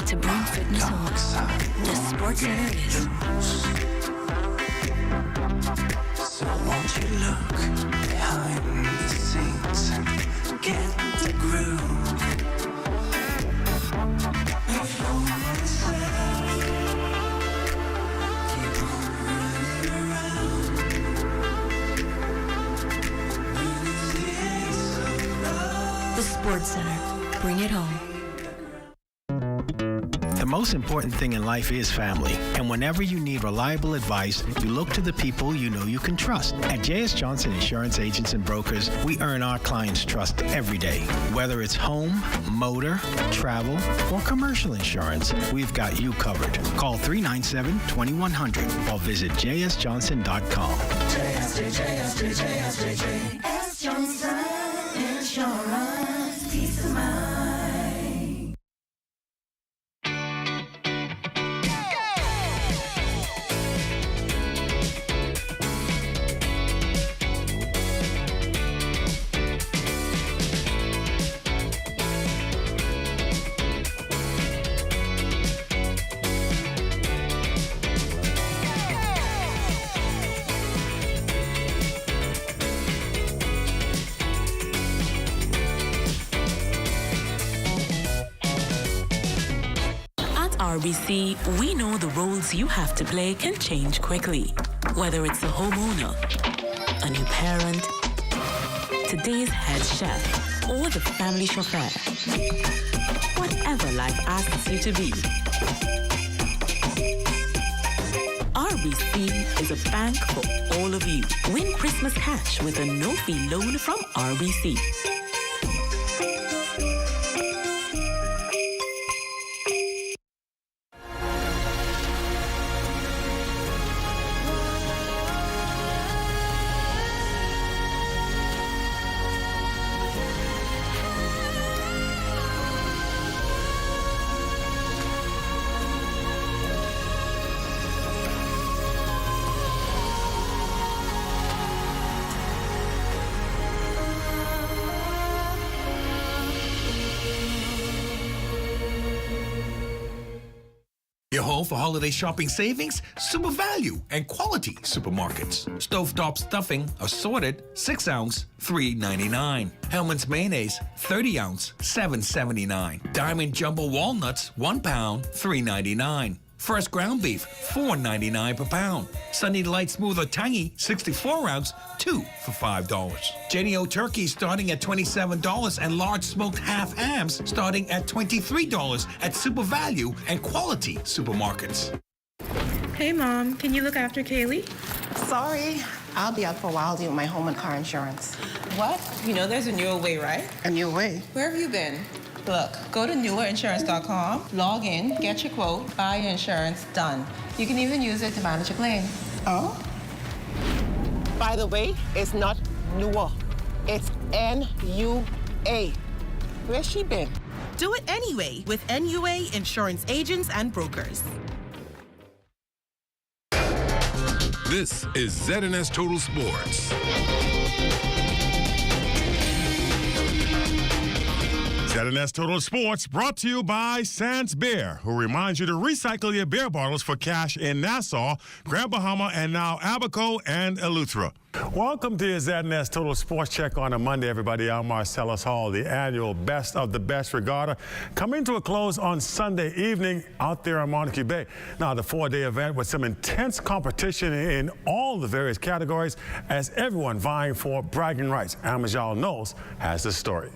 To bring fitness home. The Sports Center is. So won't you look behind the scenes and get the groove? Before myself, keep on running around. The Sports Center. Bring it home. The most important thing in life is family, and whenever you need reliable advice, you look to the people you know you can trust. At J.S. Johnson Insurance Agents and Brokers, we earn our clients' trust every day. Whether it's home, motor, travel, or commercial insurance, we've got you covered. Call 397-2100 or visit jsjohnson.com. J.S. Johnson Insurance, peace of mind. RBC, we know the roles you have to play can change quickly. Whether it's a homeowner, a new parent, today's head chef, or the family chauffeur. Whatever life asks you to be. RBC is a bank for all of you. Win Christmas cash with a no-fee loan from RBC. Your home for holiday shopping savings, super value, and quality supermarkets. Stovetop stuffing, assorted, 6-ounce, $3.99. Hellman's mayonnaise, 30-ounce, $7.79. Diamond Jumbo walnuts, 1 pound, $3.99. Fresh ground beef, $4.99 per pound. Sunny Delight Smooth or Tangy, 64-ounce, 2 for $5. Jenny-O turkey starting at $27 and large smoked half hams starting at $23 at Super Value and Quality supermarkets. Hey, Mom, can you look after Kaylee? Sorry, I'll be out for a while dealing with my home and car insurance. What? You know there's a newer way, right? A new way? Where have you been? Look, go to newerinsurance.com, log in, get your quote, buy your insurance, done. You can even use it to manage a claim. Oh? By the way, it's not newer. It's N-U-A. Where's she been? Do it anyway with NUA Insurance Agents and Brokers. This is ZNS Total Sports. ZNS Total Sports brought to you by Sans Beer, who reminds you to recycle your beer bottles for cash in Nassau, Grand Bahama, and now Abaco and Eleuthera. Welcome to your ZNS Total Sports Check on a Monday, everybody. I'm Marcellus Hall. The annual Best of the Best Regatta coming to a close on Sunday evening out there on Montague Bay. Now, the 4-day event with some intense competition in all the various categories as everyone vying for bragging rights. Amajal Knowles has the story.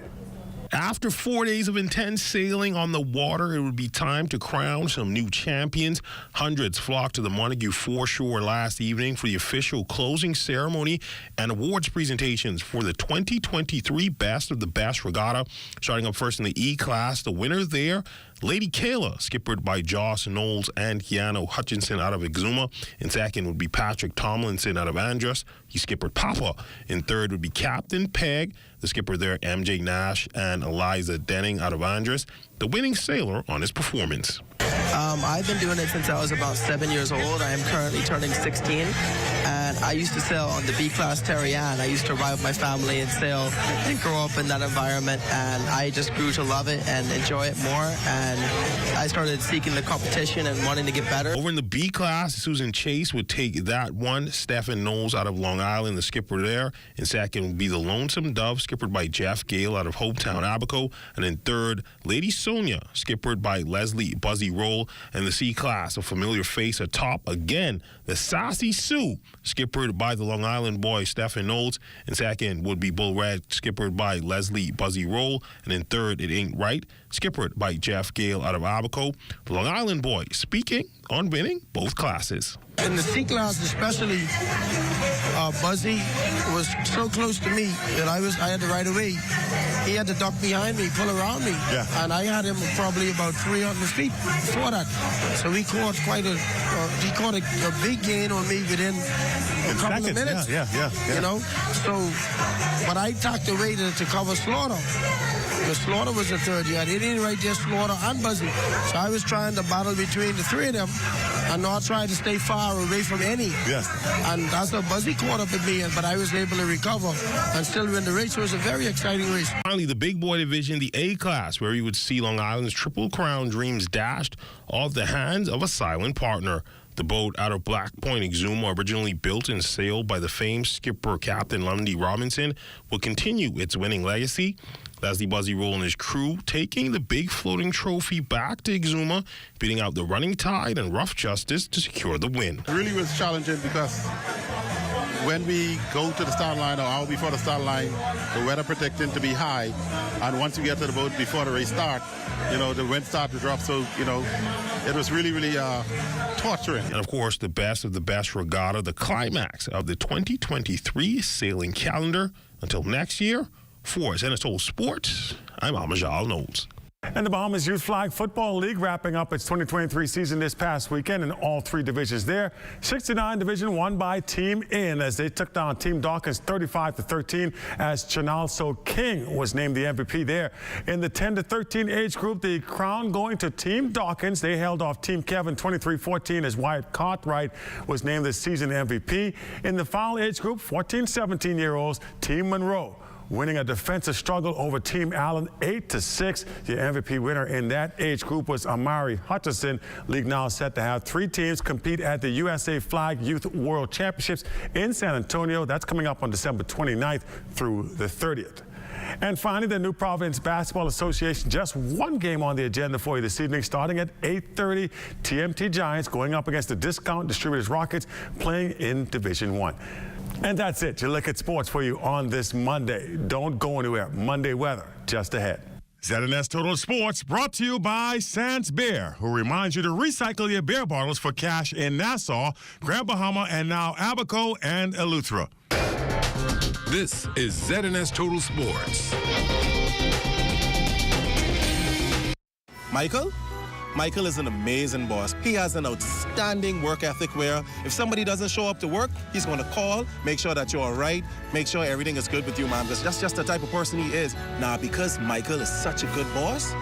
After 4 days of intense sailing on the water, it would be time to crown some new champions. Hundreds flocked to the Montague foreshore last evening for the official closing ceremony and awards presentations for the 2023 Best of the Best Regatta. Starting up first in the E-Class, the winner there, Lady Kayla, skippered by Joss Knowles and Keanu Hutchinson out of Exuma. In second would be Patrick Tomlinson out of Andros. He skippered Papa. In third would be Captain Peg, the skipper there, MJ Nash and Eliza Denning out of Andros. The winning sailor on his performance. I've been doing it since I was about 7 years old. I am currently turning 16, and I used to sail on the B-Class Terrian. I used to ride with my family and sail and grow up in that environment, and I just grew to love it and enjoy it more, and I started seeking the competition and wanting to get better. Over in the B-Class, Susan Chase would take that one. Stephen Knowles out of Long Island, the skipper there. In second would be the Lonesome Dove, skippered by Jeff Gale out of Hopetown, Abaco. And in third, Lady Sonia, skippered by Leslie Buzzy Roll. And the C-Class, a familiar face atop again, the Sassy Sue, skippered skippered by the Long Island boy Stephen Knowles. In second would be Bull Red, skippered by Leslie Buzzy Roll. And in third, It Ain't Right, skippered by Jeff Gale out of Abaco. The Long Island boy speaking on winning both classes. In the C class especially, Buzzy was so close to me that I had to ride away. He had to duck behind me, pull around me. Yeah. And I had him probably about 300 feet before that. So he caught a big gain on me within a couple of minutes. Yeah. You know? So, but I tacked away to cover Slaughter. Because Slaughter was the third. You had It Ain't Right there, Slaughter and Buzzy. So I was trying to battle between the three of them and not trying to stay far away from any. Yes. And that's how Buzzy caught up with me, but I was able to recover and still win the race. So it was a very exciting race. Finally, the big boy division, the A class, where you would see Long Island's Triple Crown dreams dashed off the hands of a silent partner. The boat out of Black Point, Exuma, originally built and sailed by the famed skipper Captain Lundy Robinson, will continue its winning legacy. Leslie Buzzy Roll and his crew taking the big floating trophy back to Exuma, beating out the Running Tide and Rough Justice to secure the win. It really was challenging because when we go to the start line or hour before the start line, the weather predicting to be high, and once we get to the boat before the race start, the wind started to drop, so, it was really, really torturing. And, of course, the best regatta, the climax of the 2023 sailing calendar. Until next year, for ZNS Total Sports, I'm Amajal Knowles. And the Bahamas Youth Flag Football League wrapping up its 2023 season this past weekend in all three divisions there. 69 division won by Team In as they took down Team Dawkins 35-13 as Chinalso King was named the MVP there. In the 10 to 13 age group, the crown going to Team Dawkins. They held off Team Kevin 23-14 as Wyatt Cartwright was named the season MVP. In the foul age group, 14-17-year-olds, Team Monroe winning a defensive struggle over Team Allen 8-6. The MVP winner in that age group was Amari Hutchison. League now set to have 3 teams compete at the USA Flag Youth World Championships in San Antonio. That's coming up on December 29th through the 30th. And finally, the New Providence Basketball Association, just one game on the agenda for you this evening, starting at 8:30. TMT Giants going up against the Discount Distributors Rockets, playing in Division I. And that's it. You look at sports for you on this Monday. Don't go anywhere. Monday weather just ahead. ZNS Total Sports brought to you by Sans Beer, who reminds you to recycle your beer bottles for cash in Nassau, Grand Bahama, and now Abaco and Eleuthera. This is ZNS Total Sports. Michael is an amazing boss. He has an outstanding work ethic where if somebody doesn't show up to work, he's going to call, make sure that you're all right, make sure everything is good with you, man. Because that's just the type of person he is. Now, because Michael is such a good boss,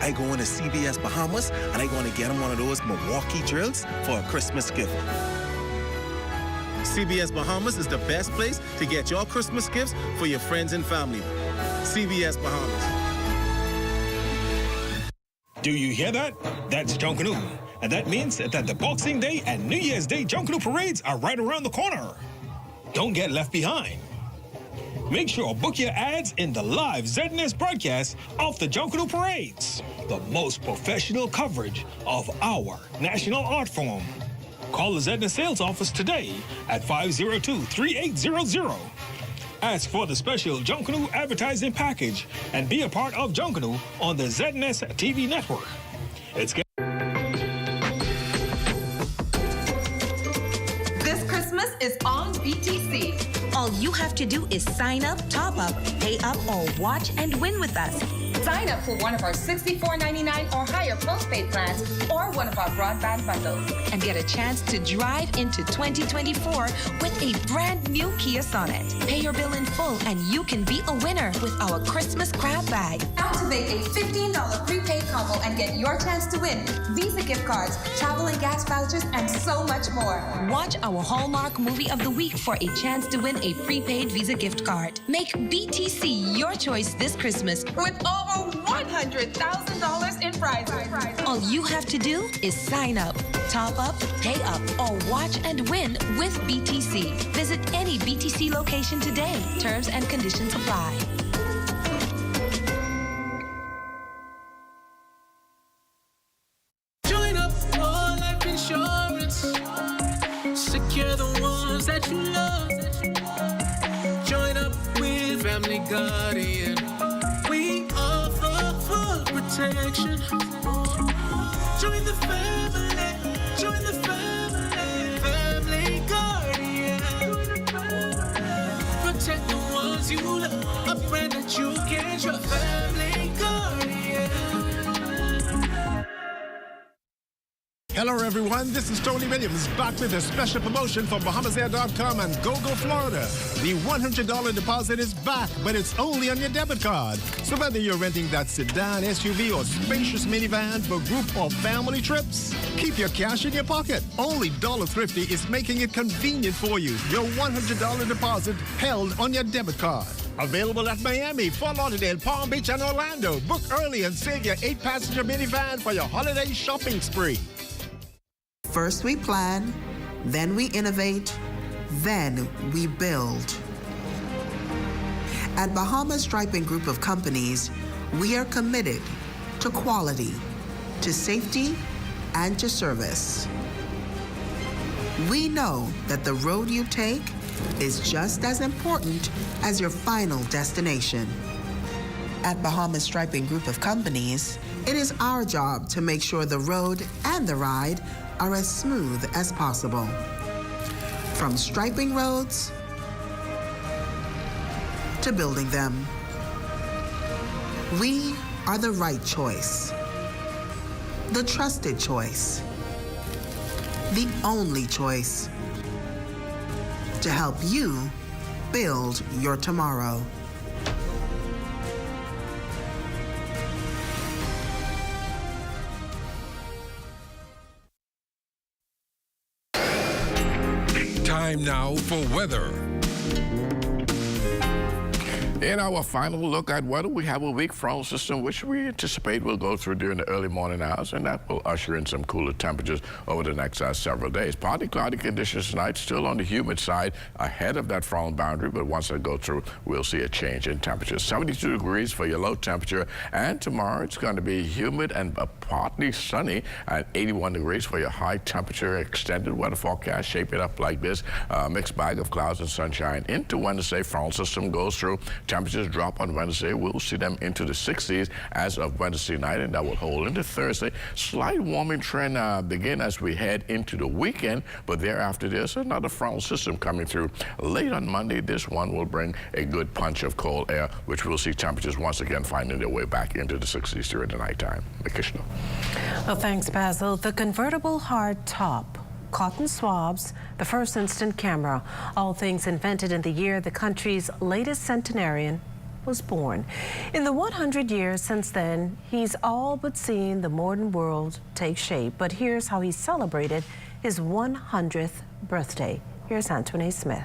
I go into CBS Bahamas and I going to get him one of those Milwaukee drills for a Christmas gift. CBS Bahamas is the best place to get your Christmas gifts for your friends and family. CBS Bahamas. Do you hear that? That's Junkanoo. And that means that the Boxing Day and New Year's Day Junkanoo parades are right around the corner. Don't get left behind. Make sure book your ads in the live ZNS broadcast of the Junkanoo parades, the most professional coverage of our national art form. Call the ZNS sales office today at 502-3800. Ask for the special Junkanoo advertising package and be a part of Junkanoo on the ZNS TV network. This Christmas is on BTC. All you have to do is sign up, top up, pay up, or watch and win with us. Sign up for one of our $64.99 or higher postpaid plans or one of our broadband bundles and get a chance to drive into 2024 with a brand new Kia Sonet. Pay your bill in full and you can be a winner with our Christmas grab bag. Activate a $15 prepaid combo and get your chance to win Visa gift cards, travel and gas vouchers, and so much more. Watch our Hallmark movie of the week for a chance to win a prepaid Visa gift card. Make BTC your choice this Christmas with over $100,000 in prizes. All you have to do is sign up, top up, pay up, or watch and win with BTC. Visit any BTC location today. Terms and conditions apply. Join up for life insurance. Secure the ones that you love. Join up with Family Guardian. We offer full protection. Join the family. Join the family. Family Guardian. Protect the ones you love. A friend that you can trust. Family Guardian. Hello, everyone. This is Tony Williams back with a special promotion from BahamasAir.com and GoGo Florida. The $100 deposit is back, but it's only on your debit card. So whether you're renting that sedan, SUV, or spacious minivan for group or family trips, keep your cash in your pocket. Only Dollar Thrifty is making it convenient for you. Your $100 deposit held on your debit card. Available at Miami, Fort Lauderdale, Palm Beach, and Orlando. Book early and save your 8-passenger minivan for your holiday shopping spree. First we plan, then we innovate, then we build. At Bahamas Striping Group of Companies, we are committed to quality, to safety, and to service. We know that the road you take is just as important as your final destination. At Bahamas Striping Group of Companies, it is our job to make sure the road and the ride are as smooth as possible. From striping roads to building them, we are the right choice, the trusted choice, the only choice to help you build your tomorrow. Time now for weather. In our final look at weather, we have a weak frontal system which we anticipate will go through during the early morning hours, and that will usher in some cooler temperatures over the next several days. Partly cloudy conditions tonight, still on the humid side ahead of that frontal boundary, but once I go through, we'll see a change in temperature. 72 degrees for your low temperature, and tomorrow it's going to be humid and partly sunny at 81 degrees for your high temperature. Extended weather forecast shaping up like this. Mixed bag of clouds and sunshine into Wednesday. Frontal system goes through. Temperatures drop on Wednesday. We'll see them into the 60s as of Wednesday night, and that will hold into Thursday. Slight warming trend begin as we head into the weekend, but thereafter there's another frontal system coming through late on Monday. This one will bring a good punch of cold air, which we'll see temperatures once again finding their way back into the 60s during the nighttime. Kishno. Well, thanks, Basil. The convertible hard top, cotton swabs, the first instant camera, all things invented in the year the country's latest centenarian was born. In the 100 years since then, he's all but seen the modern world take shape. But here's how he celebrated his 100th birthday. Here's Anthony Smith.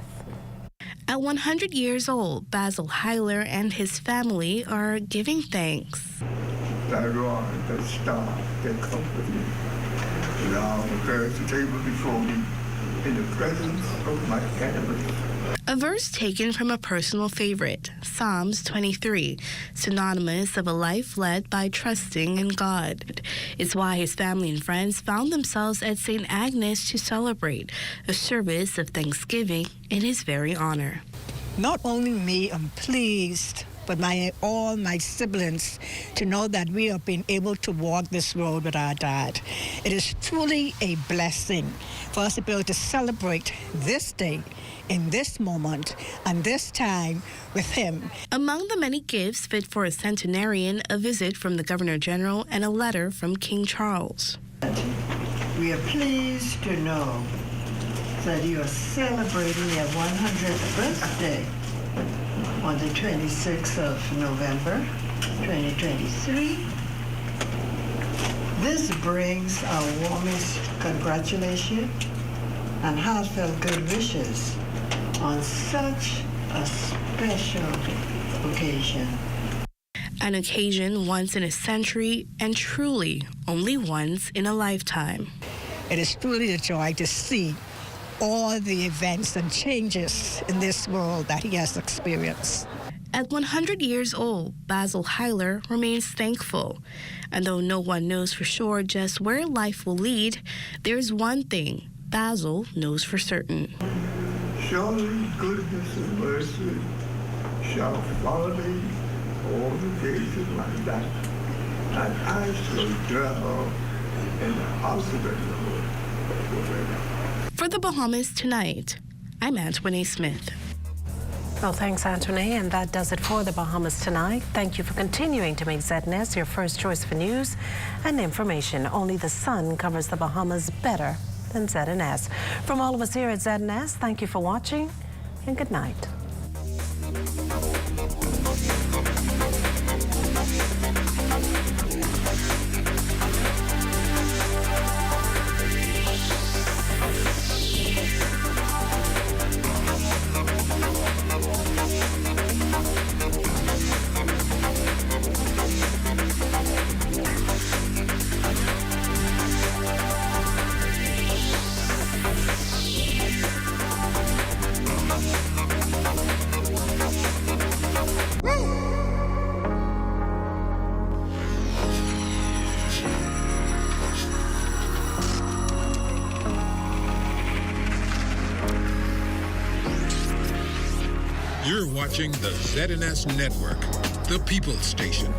At 100 years old, Basil Hyler and his family are giving thanks. That God, that star, that comfort me. Thou prepares the table before me in the presence of my enemies. A verse taken from a personal favorite, Psalms 23, synonymous of a life led by trusting in God. It's why his family and friends found themselves at St. Agnes to celebrate a service of thanksgiving in his very honor. Not only me, I'm pleased, but all my siblings to know that we have been able to walk this road with our dad. It is truly a blessing for us to be able to celebrate this day, in this moment, and this time with him. Among the many gifts fit for a centenarian, a visit from the Governor General and a letter from King Charles. We are pleased to know that you are celebrating your 100th birthday on the 26th of November, 2023. This brings our warmest congratulations and heartfelt good wishes on such a special occasion. An occasion once in a century and truly only once in a lifetime. It is truly a joy to see all the events and changes in this world that he has experienced. At 100 years old, Basil Hyler remains thankful. And though no one knows for sure just where life will lead, there's one thing Basil knows for certain. surely goodness and mercy shall follow me all the days of my life, and I shall dwell in the house of the Lord forever. For the Bahamas Tonight, I'm Antoinette Smith. Well, thanks, Antoinette, and that does it for the Bahamas Tonight. Thank you for continuing to make ZNS your first choice for news and information. Only the sun covers the Bahamas better than ZNS. From all of us here at ZNS, thank you for watching and good night. You're watching the ZNS Network, the People's Station.